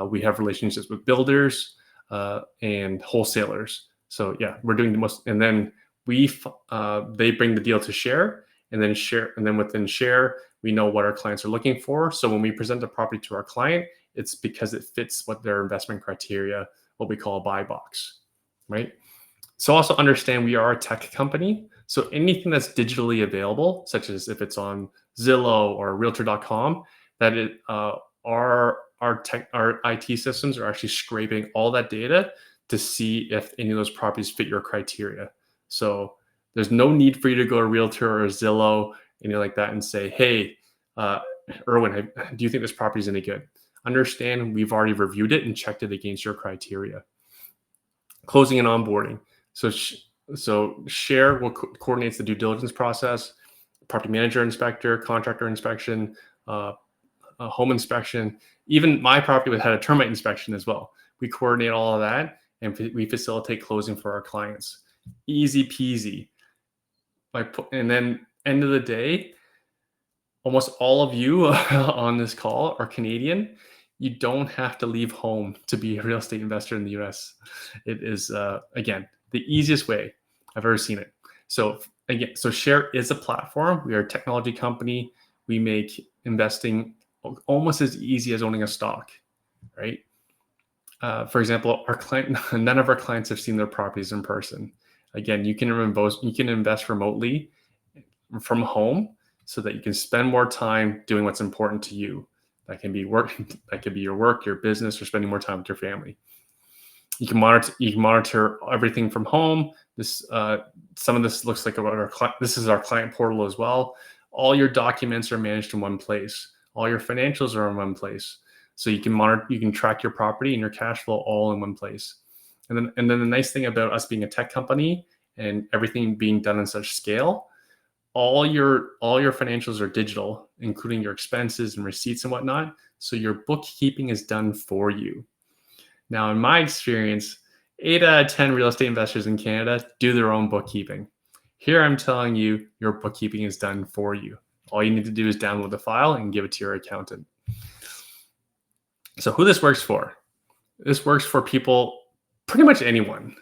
We have relationships with builders and wholesalers. So yeah, we're doing the most, and then they bring the deal to Share, and then within Share, we know what our clients are looking for. So when we present a property to our client, it's because it fits what their investment criteria, what we call a buy box, right? So also understand we are a tech company. So anything that's digitally available, such as if it's on Zillow or Realtor.com, our IT systems are actually scraping all that data to see if any of those properties fit your criteria. So there's no need for you to go to Realtor or Zillow, anything like that, and say, hey, Erwin, do you think this property is any good? Understand we've already reviewed it and checked it against your criteria. Closing and onboarding. So Share coordinates the due diligence process, property manager inspector, contractor inspection, a home inspection. Even my property had a termite inspection as well. We coordinate all of that, and we facilitate closing for our clients. Easy peasy. And then end of the day, almost all of you on this call are Canadian. You don't have to leave home to be a real estate investor in the US. It is, again, the easiest way I've ever seen it. So again, Share is a platform. We are a technology company. We make investing almost as easy as owning a stock, right? For example, none of our clients have seen their properties in person. Again, you can invest remotely from home so that you can spend more time doing what's important to you. That can be work, that could be your work, your business, or spending more time with your family. You can monitor everything from home. Some of this looks like this is our client portal as well. All your documents are managed in one place. All your financials are in one place. So you can track your property and your cash flow all in one place. And then the nice thing about us being a tech company and everything being done in such scale, all your financials are digital, including your expenses and receipts and whatnot. So your bookkeeping is done for you. Now, in my experience, 8 out of 10 real estate investors in Canada do their own bookkeeping. Here, I'm telling you, your bookkeeping is done for you. All you need to do is download the file and give it to your accountant. So who this works for? This works for people, pretty much anyone,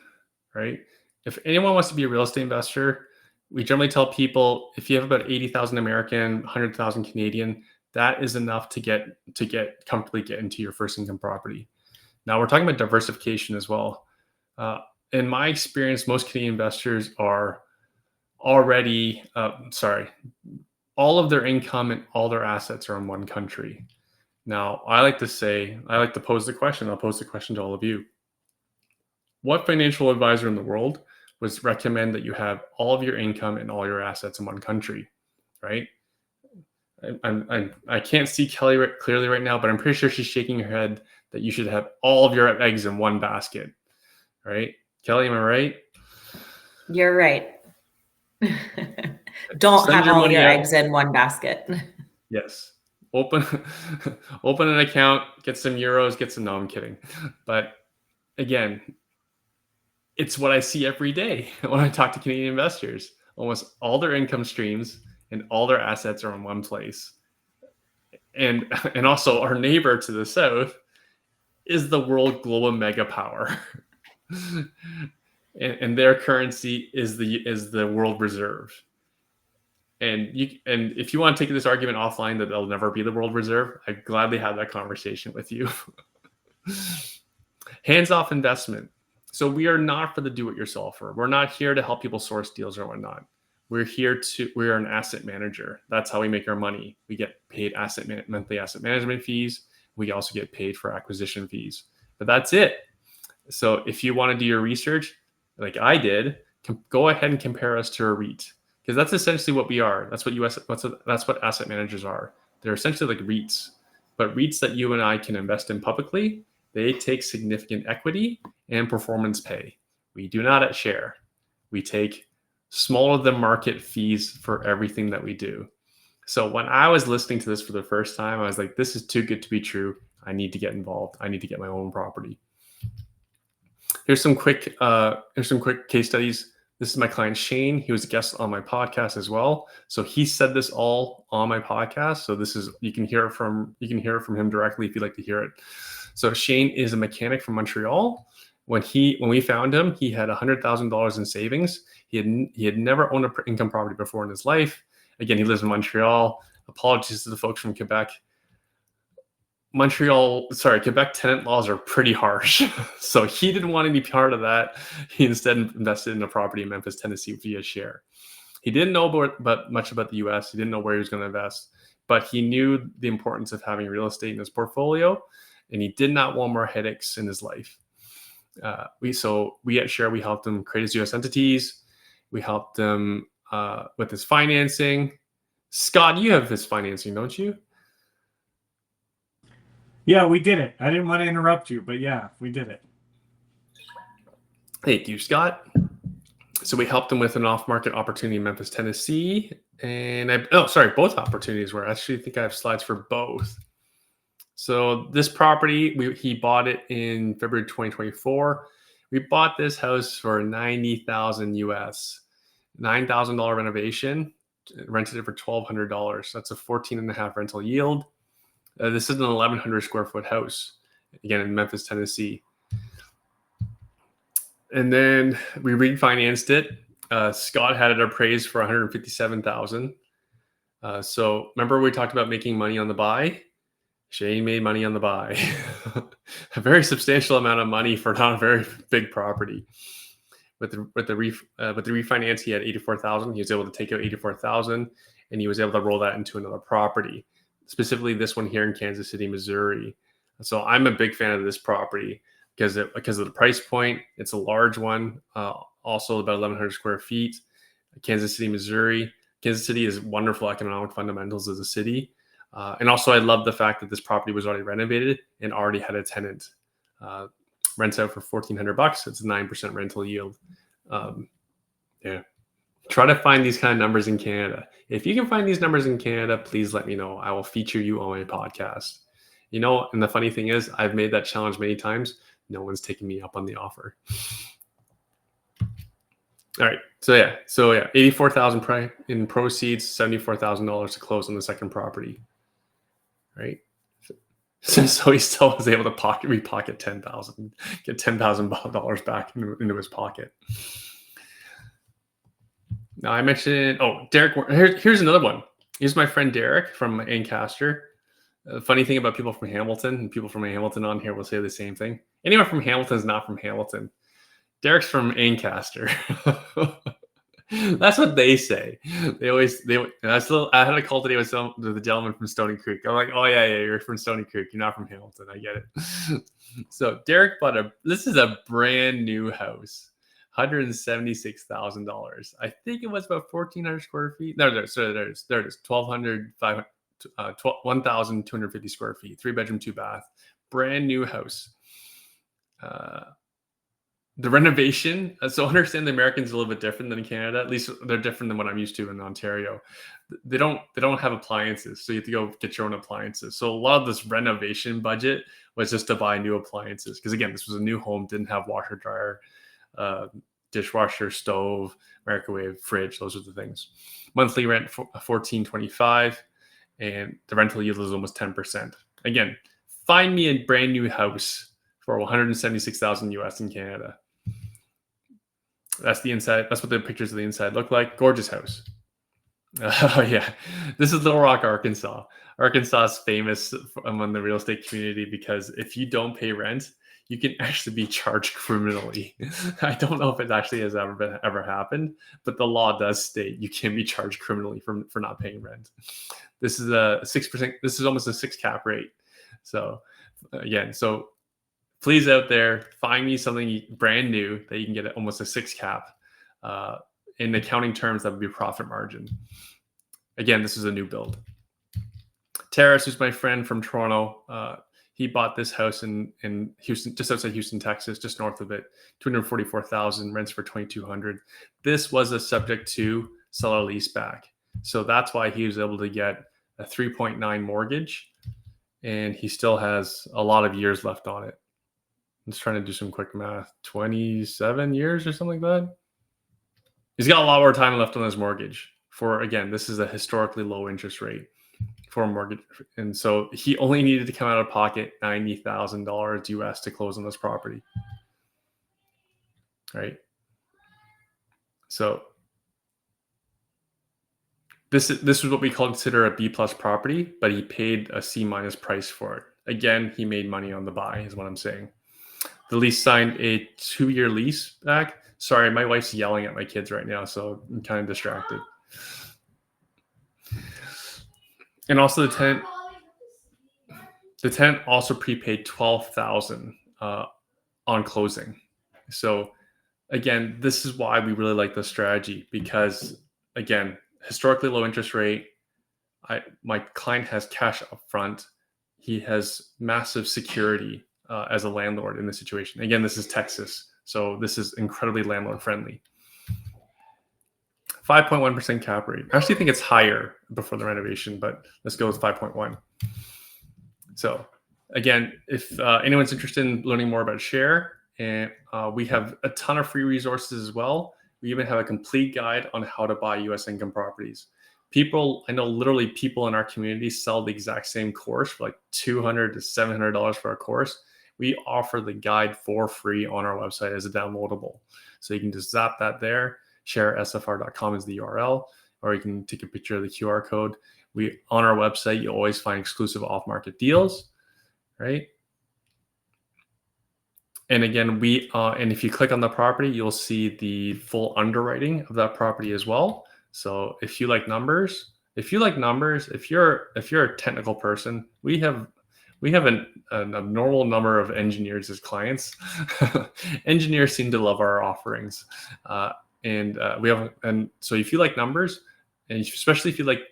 right? If anyone wants to be a real estate investor, we generally tell people if you have about 80,000 American, 100,000 Canadian, that is enough to comfortably get into your first income property. Now we're talking about diversification as well. In my experience, most Canadian investors are already, all of their income and all their assets are in one country. Now, I like to pose the question. I'll pose the question to all of you. What financial advisor in the world would recommend that you have all of your income and all your assets in one country, right? I can't see Kelly clearly right now, but I'm pretty sure she's shaking her head that you should have all of your eggs in one basket, right? Kelly, am I right? You're right. Don't Send have your all money your out. eggs in one basket. Yes. Open an account, get some euros, get some. No, I'm kidding. But again, it's what I see every day when I talk to Canadian investors. Almost all their income streams and all their assets are in one place. And also our neighbor to the south is the world global mega power. and their currency is the world reserve. And if you want to take this argument offline that they'll never be the world reserve, I'd gladly have that conversation with you. Hands-off investment. So we are not for the do-it-yourselfer. We're not here to help people source deals or whatnot. We're an asset manager. That's how we make our money. We get paid monthly asset management fees. We also get paid for acquisition fees. But that's it. So if you want to do your research, like I did, go ahead and compare us to a REIT. Because that's essentially what we are. That's what asset managers are. They're essentially like REITs. But REITs that you and I can invest in publicly, they take significant equity and performance pay. We do not at Share. We take smaller than market fees for everything that we do. So when I was listening to this for the first time, I was like, this is too good to be true. I need to get involved. I need to get my own property. Here's some quick case studies. This is my client Shane. He was a guest on my podcast as well. So he said this all on my podcast. So you can hear it from him directly if you'd like to hear it. So Shane is a mechanic from Montreal. When we found him, he had $100,000 in savings. He had never owned an income property before in his life. Again, he lives in Montreal. Apologies to the folks from Quebec. Quebec tenant laws are pretty harsh. So he didn't want any part of that. He instead invested in a property in Memphis, Tennessee via Share. He didn't know much about the US. He didn't know where he was going to invest, but he knew the importance of having real estate in his portfolio, and he did not want more headaches in his life. We at Share, we helped him create his US entities. We helped him with his financing. Scott, you have his financing, don't you? Yeah, we did it. I didn't want to interrupt you, but yeah, we did it. Thank you, Scott. So we helped him with an off-market opportunity in Memphis, Tennessee. And both opportunities were. I actually think I have slides for both. So this property, he bought it in February 2024. We bought this house for $90,000 US, $9,000 renovation, rented it for $1,200. That's a 14.5% rental yield. This is an 1,100 square foot house, again in Memphis, Tennessee. And then we refinanced it. Scott had it appraised for $157,000. So remember we talked about making money on the buy? Shane made money on the buy. A very substantial amount of money for not a very big property. With the refinance, he had $84,000. He was able to take out $84,000, and he was able to roll that into another property. Specifically this one here in Kansas City, Missouri. So I'm a big fan of this property because of the price point. It's a large one, also about 1,100 square feet. Kansas City, Missouri. Kansas City is wonderful economic fundamentals as a city. And also I love the fact that this property was already renovated and already had a tenant. Rents out for $1,400. It's a 9% rental yield. Yeah. Try to find these kind of numbers in Canada. If you can find these numbers in Canada, please let me know. I will feature you on my podcast. And the funny thing is, I've made that challenge many times. No one's taken me up on the offer. All right. So yeah, $84,000 in proceeds, $74,000 to close on the second property. Right. So he still was able to repocket $10,000, get $10,000 back into his pocket. Now I mentioned, Derek, here's another one. Here's my friend Derek from Ancaster. The funny thing about people from Hamilton, and people from Hamilton on here will say the same thing. Anyone from Hamilton is not from Hamilton. Derek's from Ancaster. That's what they say. I had a call today with the gentleman from Stony Creek. I'm like, oh yeah, you're from Stony Creek. You're not from Hamilton. I get it. So Derek this is a brand new house, $176,000. I think it was about 1,400 square feet. No, there it is. 1,250 square feet, 3-bedroom, 2-bath, brand new house. The renovation, so understand the Americans are a little bit different than in Canada. At least they're different than what I'm used to in Ontario. They don't have appliances, so you have to go get your own appliances. So a lot of this renovation budget was just to buy new appliances, because again, this was a new home, didn't have washer, dryer, dishwasher, stove, microwave, fridge. Those are the things. Monthly rent $1,425, and the rental yield is almost 10%. Again, find me a brand new house for $176,000 US in Canada. That's the inside. That's what the pictures of the inside look like. Gorgeous house. Oh yeah, this is Little Rock, Arkansas. Arkansas is famous among the real estate community because if you don't pay rent, you can actually be charged criminally. I don't know if it actually has ever happened, but the law does state you can be charged criminally for not paying rent. This is a 6%. This is almost a 6 cap rate. So again, please out there, find me something brand new that you can get at almost a 6 cap. In accounting terms, that would be profit margin. Again, this is a new build. Terrace, who's my friend from Toronto, he bought this house in Houston, just outside Houston, Texas, just north of it, $244,000, rents for $2,200. This was a subject to seller leaseback. So that's why he was able to get a 3.9 mortgage, and he still has a lot of years left on it. I'm just trying to do some quick math. 27 years or something like that. He's got a lot more time left on his mortgage. Again, this is a historically low interest rate for a mortgage. And so he only needed to come out of pocket $90,000 US to close on this property. Right? So this is what we consider a B+ property, but he paid a C- price for it. Again, he made money on the buy, is what I'm saying. The lease signed a 2-year lease back. Sorry, my wife's yelling at my kids right now, so I'm kind of distracted. And also the tenant also prepaid $12,000 on closing. So again, this is why we really like this strategy, because again, historically low interest rate. My client has cash up front. He has massive security as a landlord in this situation. Again, this is Texas, so this is incredibly landlord friendly. 5.1% cap rate. I actually think it's higher before the renovation, but let's go with 5.1. So again, if anyone's interested in learning more about Share, and we have a ton of free resources as well. We even have a complete guide on how to buy U.S. income properties. I know literally people in our community sell the exact same course for like $200 to $700 for a course. We offer the guide for free on our website as a downloadable. So you can just zap that there. ShareSFR.com is the URL, or you can take a picture of the QR code. On our website, you always find exclusive off-market deals, right? And again, and if you click on the property, you'll see the full underwriting of that property as well. So if you like numbers, if you're a technical person, we have an abnormal number of engineers as clients. Engineers seem to love our offerings, and so if you like numbers, and especially if you like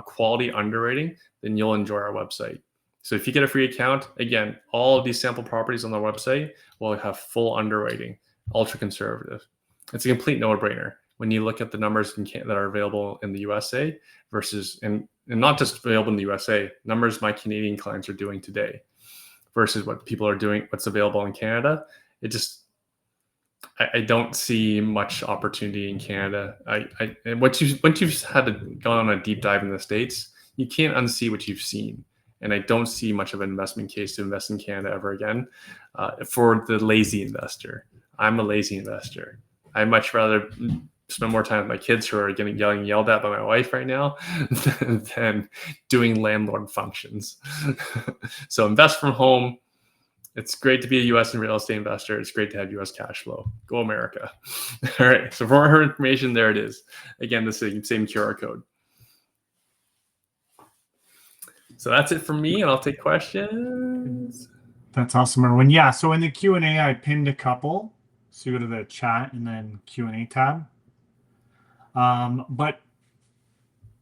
quality underwriting, then you'll enjoy our website. So if you get a free account, again, all of these sample properties on the website will have full underwriting, ultra conservative. It's a complete no-brainer when you look at the numbers that are available in the USA versus, and not just available in the USA, numbers my Canadian clients are doing today versus what people are doing, what's available in Canada. I don't see much opportunity in Canada. And once you've had to go on a deep dive in the States, you can't unsee what you've seen. And I don't see much of an investment case to invest in Canada ever again for the lazy investor. I'm a lazy investor. I'd much rather spend more time with my kids who are getting yelled at by my wife right now than doing landlord functions. So invest from home. It's great to be a U.S. real estate investor. It's great to have U.S. cash flow. Go America. All right. So for more information, there it is. Again, the same QR code. So that's it from me, and I'll take questions. That's awesome, Erwin. Yeah, so in the Q&A, I pinned a couple. So you go to the chat and then Q&A tab. But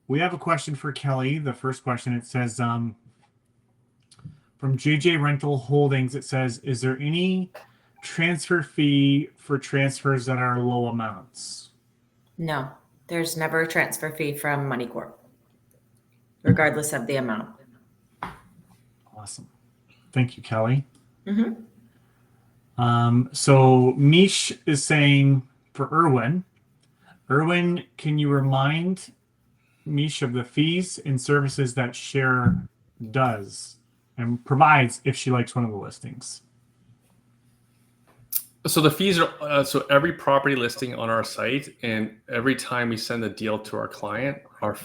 we have a question for Kelly. The first question, it says, from JJ Rental Holdings, it says, is there any transfer fee for transfers that are low amounts? No, there's never a transfer fee from Money Corp, regardless of the amount. Awesome. Thank you, Kelly. Mm-hmm. So Mish is saying for Erwin, can you remind Mish of the fees and services that Share does and provides if she likes one of the listings? So the fees are so every property listing on our site, and every time we send a deal to our client, our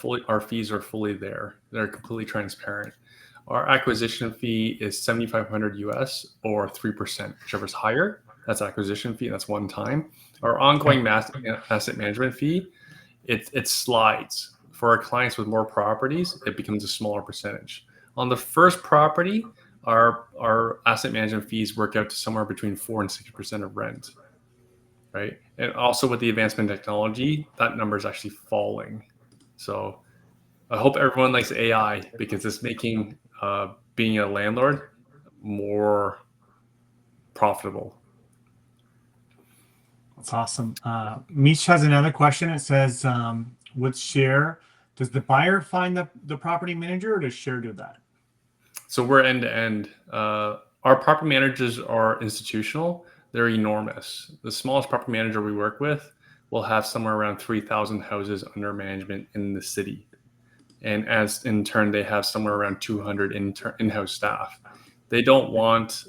fees are fully there. They're completely transparent. Our acquisition fee is $7,500 US or 3%, whichever's higher. That's acquisition fee. That's one time. Our ongoing asset management fee, it slides. For our clients with more properties, it becomes a smaller percentage. On the first property, our asset management fees work out to somewhere between 4 and 6% of rent, right? And also with the advancement in technology, that number is actually falling. So I hope everyone likes AI because it's making being a landlord more profitable. That's awesome. Mish has another question. It says, with Share, does the buyer find the property manager or does Share do that? So we're end to end. Our property managers are institutional. They're enormous. The smallest property manager we work with will have somewhere around 3,000 houses under management in the city. And as in turn, they have somewhere around 200 in-house staff. They don't want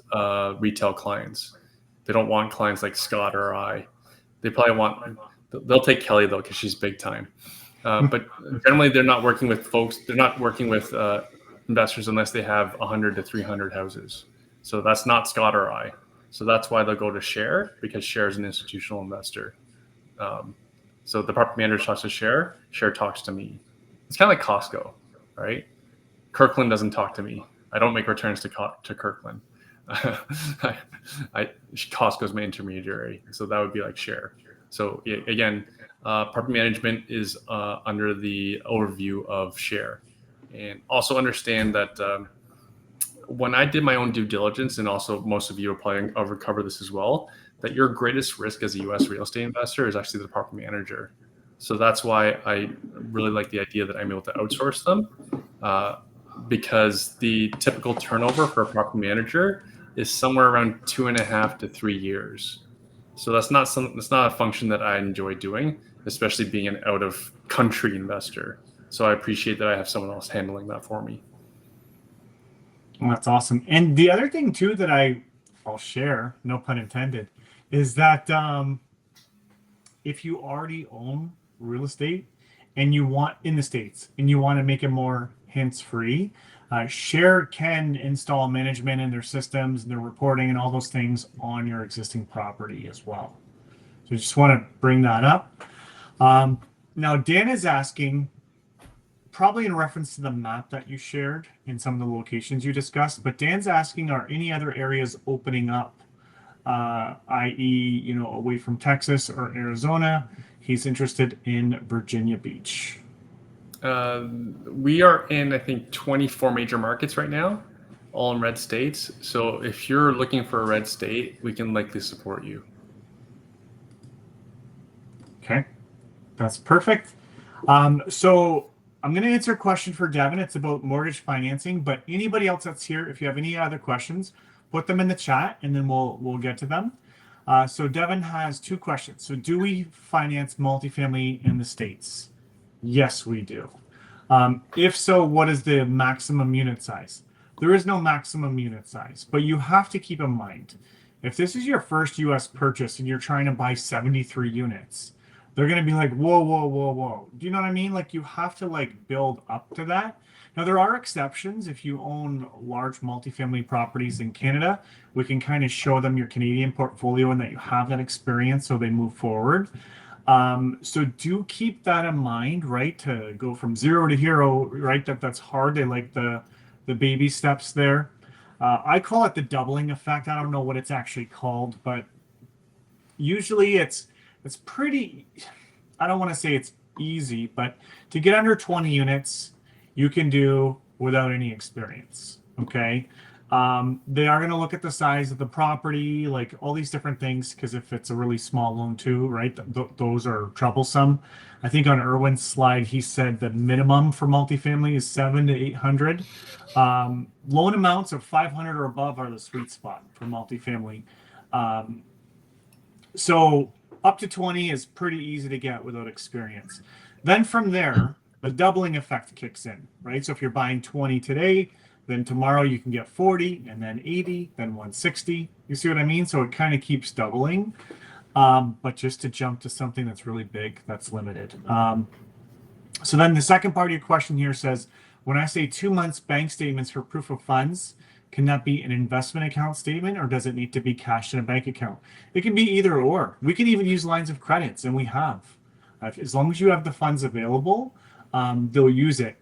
retail clients. They don't want clients like Scott or I. They probably they'll take Kelly though, because she's big time. But generally they're not working with investors unless they have 100 to 300 houses. So that's not Scott or I. So that's why they'll go to Share, because Share is an institutional investor. So the property manager talks to Share talks to me. It's kind of like Costco, right? Kirkland doesn't talk to me. I don't make returns to Kirkland. Costco's my intermediary. So that would be like Share. So again, property management is under the overview of Share. And also understand that when I did my own due diligence, and also most of you will probably cover this as well, that your greatest risk as a U.S. real estate investor is actually the property manager. So that's why I really like the idea that I'm able to outsource them, because the typical turnover for a property manager is somewhere around 2.5 to 3 years. So that's not a function that I enjoy doing, especially being an out of country investor. So I appreciate that I have someone else handling that for me. Well, that's awesome. And the other thing too that I'll share, no pun intended, is that if you already own real estate and you want in the States and you want to make it more hands-free, Share can install management in their systems and their reporting and all those things on your existing property as well. So I just want to bring that up. Now Dan is asking, probably in reference to the map that you shared in some of the locations you discussed, but Dan's asking, are any other areas opening up, i.e., away from Texas or Arizona? He's interested in Virginia Beach. We are in, I think, 24 major markets right now, all in red states. So if you're looking for a red state, we can likely support you. Okay, that's perfect. So I'm going to answer a question for Devin. It's about mortgage financing, but anybody else that's here, if you have any other questions, put them in the chat and then we'll get to them. So Devin has 2 questions. So do we finance multifamily in the States? Yes, we do. If so, what is the maximum unit size? There is no maximum unit size, but you have to keep in mind, if this is your first U.S. purchase and you're trying to buy 73 units, they're going to be like, whoa, whoa, whoa, whoa. Do you know what I mean? Like you have to build up to that, Now, there are exceptions. If you own large multifamily properties in Canada, we can kind of show them your Canadian portfolio and that you have that experience so they move forward. So do keep that in mind, right? To go from zero to hero, right? That's hard. They like the baby steps there. I call it the doubling effect. I don't know what it's actually called, but usually it's pretty. I don't want to say it's easy, but to get under 20 units, you can do without any experience. Okay. They are going to look at the size of the property, like all these different things, because if it's a really small loan too, right, those are troublesome. I think on Irwin's slide, he said the minimum for multifamily is 700 to 800. Loan amounts of 500 or above are the sweet spot for multifamily. So up to 20 is pretty easy to get without experience. Then from there, the doubling effect kicks in, right? So if you're buying 20 today, then tomorrow you can get 40, and then 80, then 160. You see what I mean? So it kind of keeps doubling. But just to jump to something that's really big, that's limited. So then the second part of your question here says, when I say 2 months bank statements for proof of funds, can that be an investment account statement, or does it need to be cash in a bank account? It can be either or. We can even use lines of credits, and we have. As long as you have the funds available, they'll use it.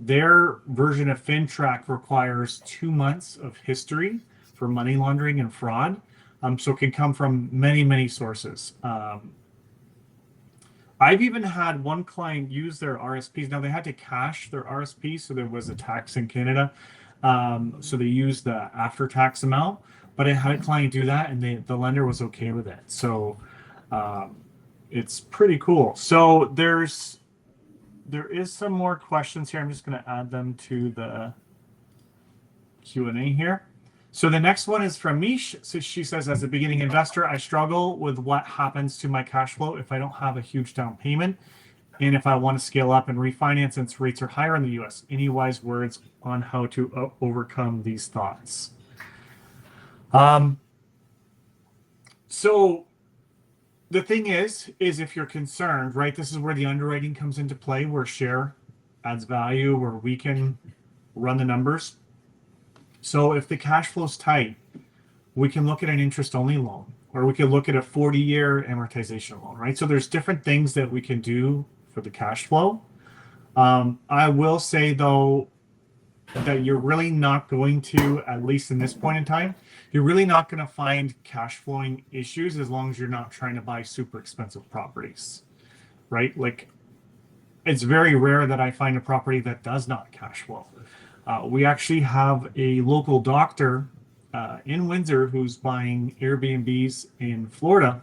Their version of FinTrack requires 2 months of history for money laundering and fraud. So it can come from many, many sources. I've even had one client use their RSPs. Now they had to cash their RSP, so there was a tax in Canada. So they used the after-tax amount, but I had a client do that, and the lender was okay with it. So it's pretty cool. So there is some more questions here. I'm just going to add them to the Q&A here. So the next one is from Mish. So she says, as a beginning investor, I struggle with what happens to my cash flow if I don't have a huge down payment, and if I want to scale up and refinance since rates are higher in the US. Any wise words on how to overcome these thoughts? So the thing is if you're concerned, right, this is where the underwriting comes into play, where share adds value, where we can run the numbers. So if the cash flow's tight, we can look at an interest-only loan, or we can look at a 40-year amortization loan, right? So there's different things that we can do for the cash flow. I will say, though, that you're really not going to, at least in this point in time, you're really not going to find cash flowing issues as long as you're not trying to buy super expensive properties, right? Like, it's very rare that I find a property that does not cash flow. We actually have a local doctor in Windsor who's buying Airbnbs in Florida,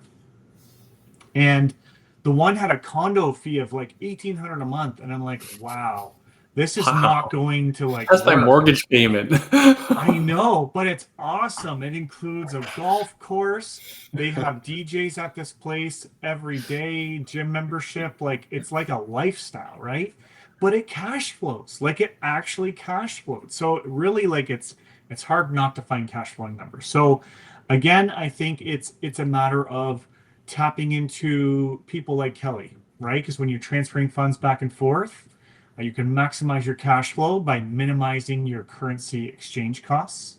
and the one had a condo fee of like $1,800 a month, and I'm like, wow, this is not going to like. That's my mortgage payment. I know, but it's awesome. It includes a golf course. They have DJs at this place every day, gym membership. Like, it's like a lifestyle, right? But it cash flows. Like, it actually cash flows. So really, like, it's hard not to find cash flowing numbers. So again, I think it's a matter of tapping into people like Kelly, right? Because when you're transferring funds back and forth, you can maximize your cash flow by minimizing your currency exchange costs,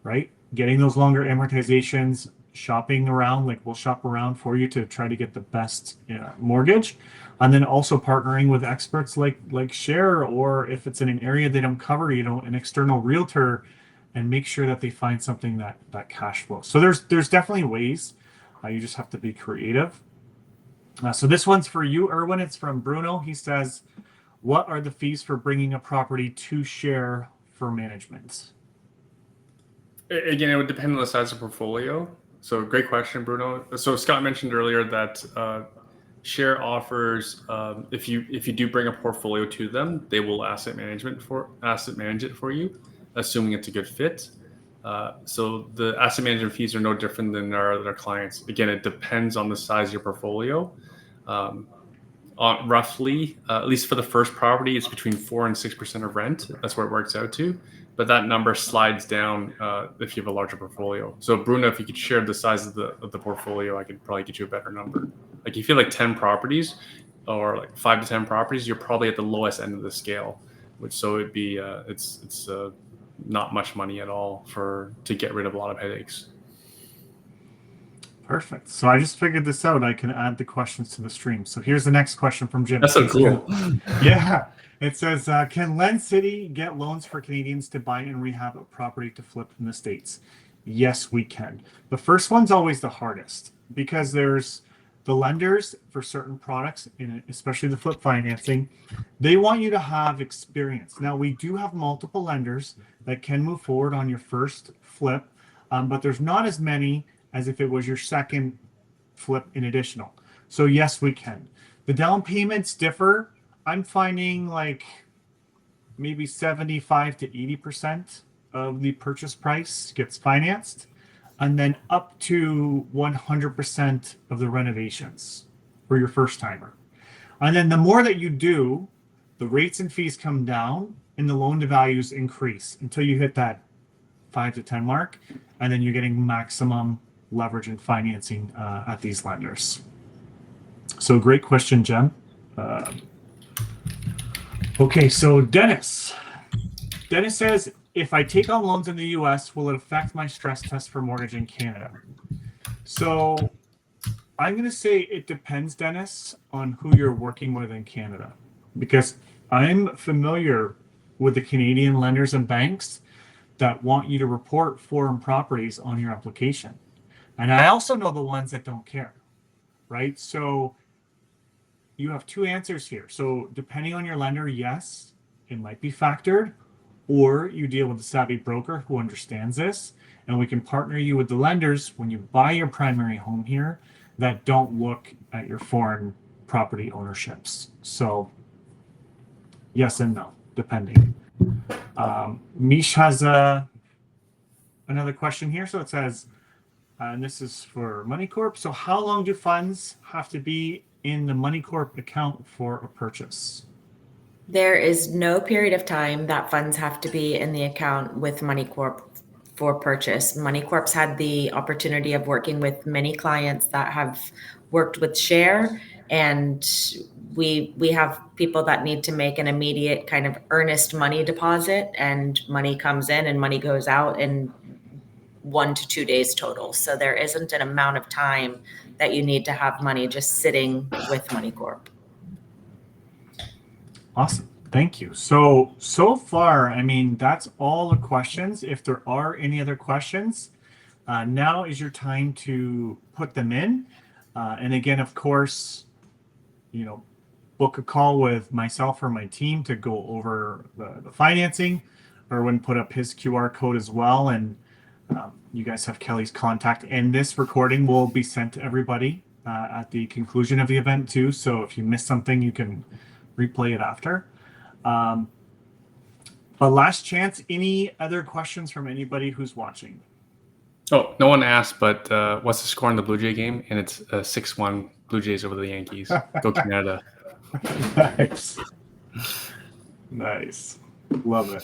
right? Getting those longer amortizations, shopping around, like we'll shop around for you to try to get the best mortgage. And then also partnering with experts like Share, or if it's in an area they don't cover, an external realtor, and make sure that they find something that cash flows. So there's definitely ways. You just have to be creative. So this one's for you, Erwin. It's from Bruno. He says, what are the fees for bringing a property to Share for management? Again, it would depend on the size of portfolio. So great question, Bruno. So Scott mentioned earlier that Share offers, if you do bring a portfolio to them, they will asset manage it for you, assuming it's a good fit. So the asset management fees are no different than our other clients. Again, it depends on the size of your portfolio. Roughly, at least for the first property, it's between 4% and 6% of rent. That's where it works out to. But that number slides down if you have a larger portfolio. So Bruno, if you could share the size of the portfolio, I could probably get you a better number. Like if you have like 10 properties or like 5 to 10 properties, you're probably at the lowest end of the scale. which so it'd be it's not much money at all to get rid of a lot of headaches. Perfect. So I just figured this out. I can add the questions to the stream. So here's the next question from Jim. That's so cool. Yeah. It says, can LendCity get loans for Canadians to buy and rehab a property to flip in the States? Yes, we can. The first one's always the hardest because there's the lenders for certain products, especially the flip financing. They want you to have experience. Now, we do have multiple lenders that can move forward on your first flip, but there's not as many as if it was your second flip in additional. So yes, we can. The down payments differ. I'm finding like maybe 75 to 80% of the purchase price gets financed, and then up to 100% of the renovations for your first timer. And then the more that you do, the rates and fees come down and the loan to values increase until you hit that 5 to 10 mark, and then you're getting maximum leverage and financing at these lenders. So great question, Jen. Okay, so Dennis says, if I take on loans in the US, will it affect my stress test for mortgage in Canada? So I'm going to say it depends, Dennis, on who you're working with in Canada, because I'm familiar with the Canadian lenders and banks that want you to report foreign properties on your application. And I also know the ones that don't care, right? So you have two answers here. So depending on your lender, yes, it might be factored, or you deal with a savvy broker who understands this, and we can partner you with the lenders when you buy your primary home here that don't look at your foreign property ownerships. So yes and no, depending. Mish has another question here. So it says, and this is for MoneyCorp. So how long do funds have to be in the MoneyCorp account for a purchase? There is no period of time that funds have to be in the account with MoneyCorp for purchase. MoneyCorp's had the opportunity of working with many clients that have worked with Share, and we have people that need to make an immediate kind of earnest money deposit, and money comes in and money goes out in 1 to 2 days total. So there isn't an amount of time that you need to have money just sitting with MoneyCorp. Awesome. Thank you. So far, I mean, that's all the questions. If there are any other questions, now is your time to put them in. And again, of course, book a call with myself or my team to go over the financing. Erwin put up his QR code as well. And you guys have Kelly's contact. And this recording will be sent to everybody at the conclusion of the event too. So if you missed something, you can replay it after. But last chance, any other questions from anybody who's watching? Oh, no one asked, but what's the score in the Blue Jay game? And it's 6-1 Blue Jays over the Yankees. Go Canada. Nice. Love it.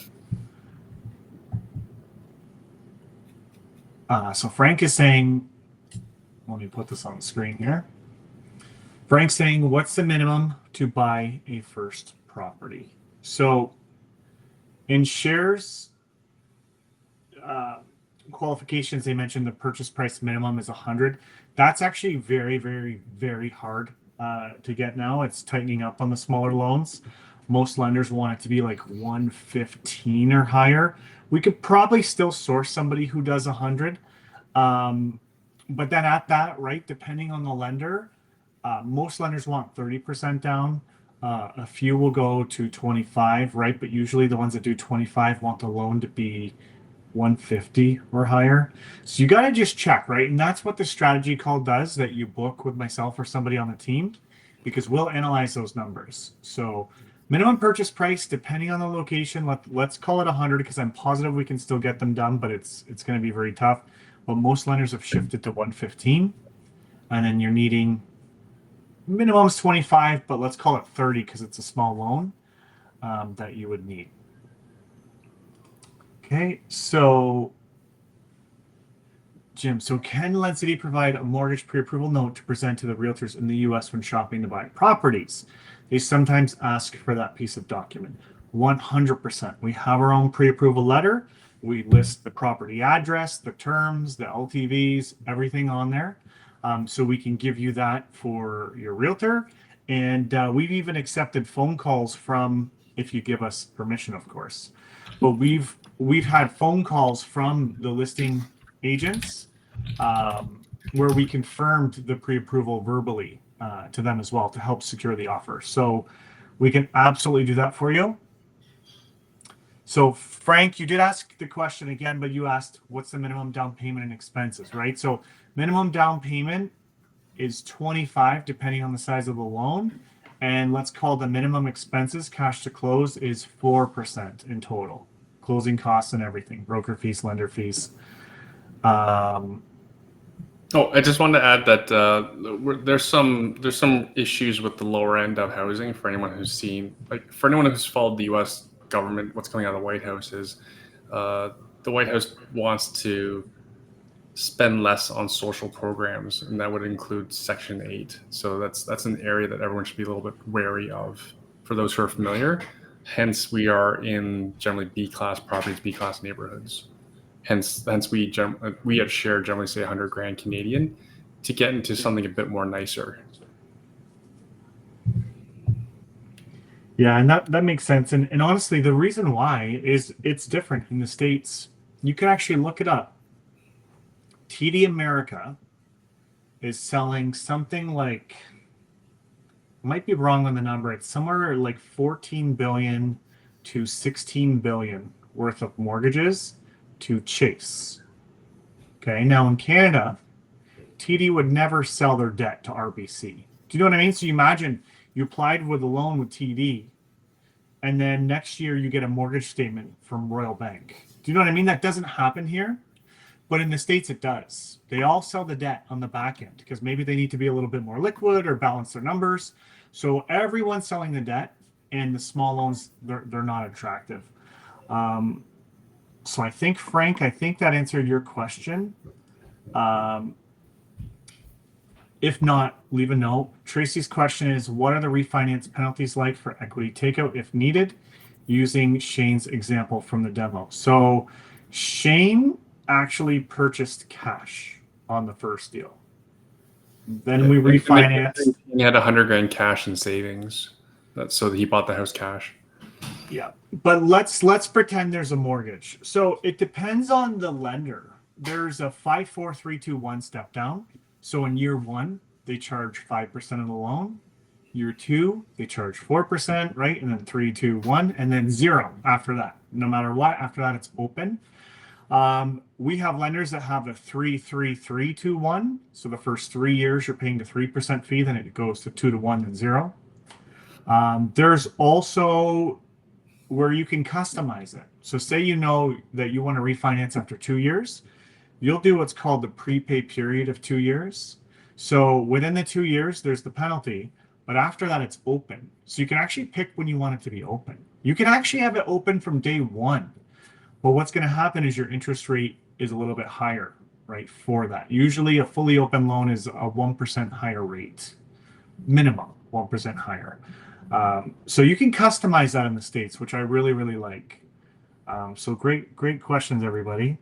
So Frank is saying, let me put this on the screen here. Frank's saying, what's the minimum to buy a first property? So in Share's qualifications, they mentioned the purchase price minimum is 100. That's actually very, very, very hard to get now. It's tightening up on the smaller loans. Most lenders want it to be like 115 or higher. We could probably still source somebody who does 100. But then at that, right, depending on the lender, most lenders want 30% down. A few will go to 25, right? But usually the ones that do 25 want the loan to be 150 or higher. So you got to just check, right? And that's what the strategy call does, that you book with myself or somebody on the team, because we'll analyze those numbers. So minimum purchase price, depending on the location, let's call it 100, because I'm positive we can still get them done, but it's going to be very tough. But most lenders have shifted to 115, and then you're needing minimum's 25, but let's call it 30 because it's a small loan that you would need. Okay, so Jim, so can LendCity provide a mortgage pre-approval note to present to the realtors in the US when shopping to buy properties? They sometimes ask for that piece of document. 100%. We have our own pre-approval letter. We list the property address, the terms, the LTVs, everything on there. So we can give you that for your realtor. And we've even accepted phone calls from, if you give us permission, of course. But we've had phone calls from the listing agents where we confirmed the pre-approval verbally to them as well to help secure the offer. So we can absolutely do that for you. So Frank, you did ask the question again, but you asked what's the minimum down payment and expenses, right? So minimum down payment is 25 depending on the size of the loan. And let's call the minimum expenses cash to close is 4% in total. Closing costs and everything, broker fees, lender fees. I just wanted to add that there's some issues with the lower end of housing for anyone who's seen, for anyone who's followed the U.S. government. What's coming out of the White House is the White House wants to spend less on social programs, and that would include Section 8. So that's an area that everyone should be a little bit wary of. For those who are familiar, hence we are in generally B-class properties, B-class neighborhoods. Hence we at Share generally say 100 grand Canadian to get into something a bit more nicer. Yeah, and that makes sense. And honestly, the reason why is it's different in the States. You can actually look it up. TD America is selling something like, might be wrong on the number, it's somewhere like 14 billion to 16 billion worth of mortgages to Chase. Okay, now in Canada, TD would never sell their debt to RBC. Do you know what I mean? So you imagine you applied with a loan with TD, and then next year you get a mortgage statement from Royal Bank. Do you know what I mean? That doesn't happen here, but in the States it does. They all sell the debt on the back end because maybe they need to be a little bit more liquid or balance their numbers. So everyone's selling the debt, and the small loans, they're not attractive. So I think, Frank, that answered your question. If not, leave a note. Tracy's question is, what are the refinance penalties like for equity takeout if needed, using Shane's example from the demo? So Shane actually purchased cash on the first deal. Then we refinanced. He had 100 grand cash in savings. So he bought the house cash. Yeah, but let's pretend there's a mortgage. So it depends on the lender. There's a 5, 4, 3, 2, 1 step down. So in year 1, they charge 5% of the loan. Year 2, they charge 4%, right? And then 3, 2, 1, and then 0 after that. No matter what, after that it's open. We have lenders that have a 3, 3, 3, 2, 1. So the first 3 years you're paying the 3% fee, then it goes to 2 to 1 and 0. There's also where you can customize it. So say you know that you want to refinance after 2 years, you'll do what's called the prepay period of 2 years. So within the 2 years, there's the penalty, but after that, it's open. So you can actually pick when you want it to be open. You can actually have it open from day 1. But what's going to happen is your interest rate is a little bit higher, right, for that. Usually a fully open loan is a 1% higher rate, minimum 1% higher. So you can customize that in the States, which I really, really like. So great questions, everybody.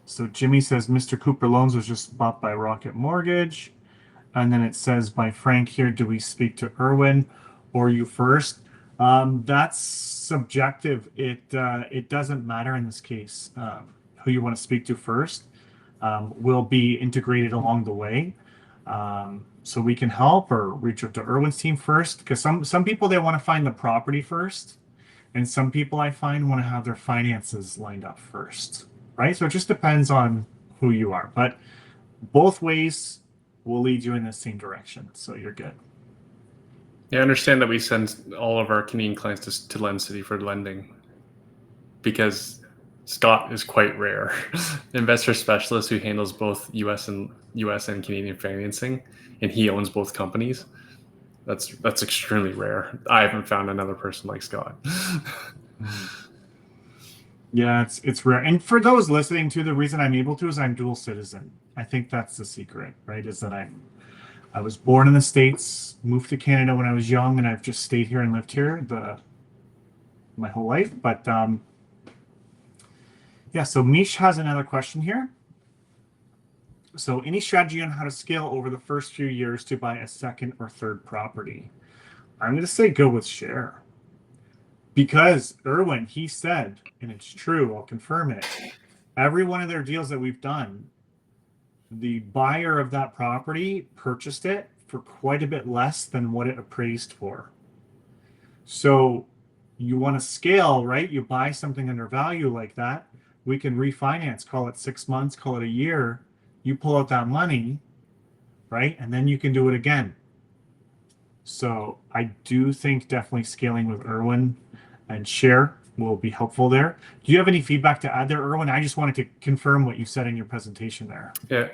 So Jimmy says Mr. Cooper Loans was just bought by Rocket Mortgage. And then it says by Frank here, do we speak to Erwin or you first? That's subjective. It doesn't matter in this case. Who you want to speak to first will be integrated along the way. So we can help or reach out to Erwin's team first, because some people, they want to find the property first, and some people I find want to have their finances lined up first, right? So it just depends on who you are, but both ways will lead you in the same direction, so you're good. Yeah, I understand that we send all of our Canadian clients to LendCity for lending because Scott is quite rare. Investor specialist who handles both US and Canadian financing, and he owns both companies. That's extremely rare. I haven't found another person like Scott. Yeah, it's rare. And for those listening to, the reason I'm able to is I'm dual citizen. I think that's the secret, right? Is that I was born in the States, moved to Canada when I was young, and I've just stayed here and lived here my whole life. But yeah, so Mish has another question here. So any strategy on how to scale over the first few years to buy a second or third property? I'm going to say go with share. Because Erwin, he said, and it's true, I'll confirm it, every one of their deals that we've done, the buyer of that property purchased it for quite a bit less than what it appraised for. So you want to scale, right? You buy something under value like that. We can refinance, call it 6 months, call it a year. You pull out that money, right? And then you can do it again. So I do think definitely scaling with Erwin and share will be helpful there. Do you have any feedback to add there, Erwin? I just wanted to confirm what you said in your presentation there. Yeah,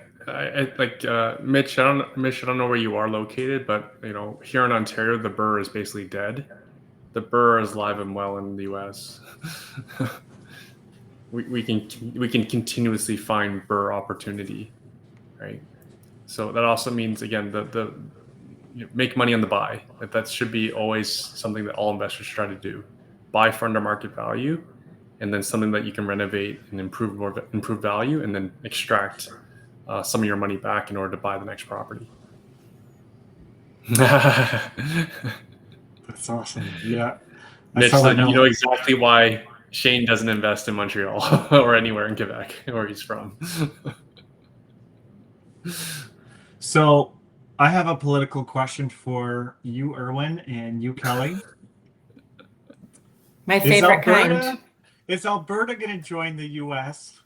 Mitch. I don't know where you are located, but here in Ontario, the burr is basically dead. The burr is live and well in the U.S. we can continuously find burr opportunity, right? So that also means, again, the make money on the buy. That should be always something that all investors try to do. Buy for under market value, and then something that you can renovate and improve value, and then extract some of your money back in order to buy the next property. That's awesome. Yeah. Mitch, so you know exactly why Shane doesn't invest in Montreal or anywhere in Quebec where he's from. So I have a political question for you, Erwin, and you, Kelly. My favorite kind. Is Alberta going to join the U.S.?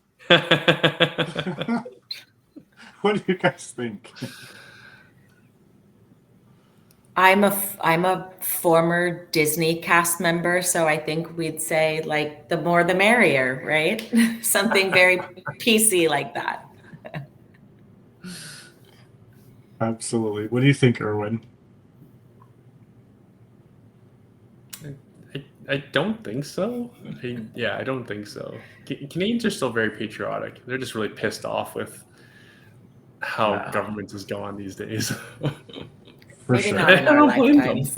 What do you guys think? I'm a former Disney cast member, so I think we'd say like the more the merrier, right? Something very PC like that. Absolutely. What do you think, Erwin? I don't think so. I don't think so. Canadians are still very patriotic. They're just really pissed off with how government is going these days. For Maybe sure. not in our lifetimes.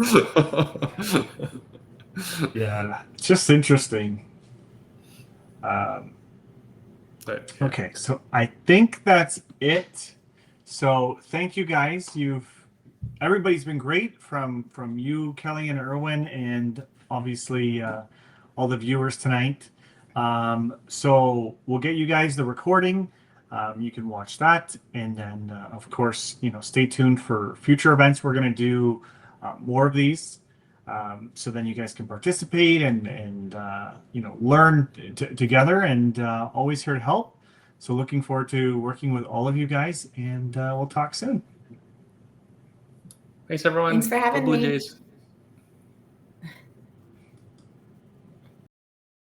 Yeah, it's just interesting. Okay, so I think that's it. So thank you guys. Everybody's been great from you, Kelly and Erwin, and obviously all the viewers tonight. So we'll get you guys the recording. You can watch that, and then of course, stay tuned for future events. We're going to do more of these, so then you guys can participate and learn together. And always here to help. So looking forward to working with all of you guys, and we'll talk soon. Thanks, everyone. Thanks for having Go Blue me. Jays.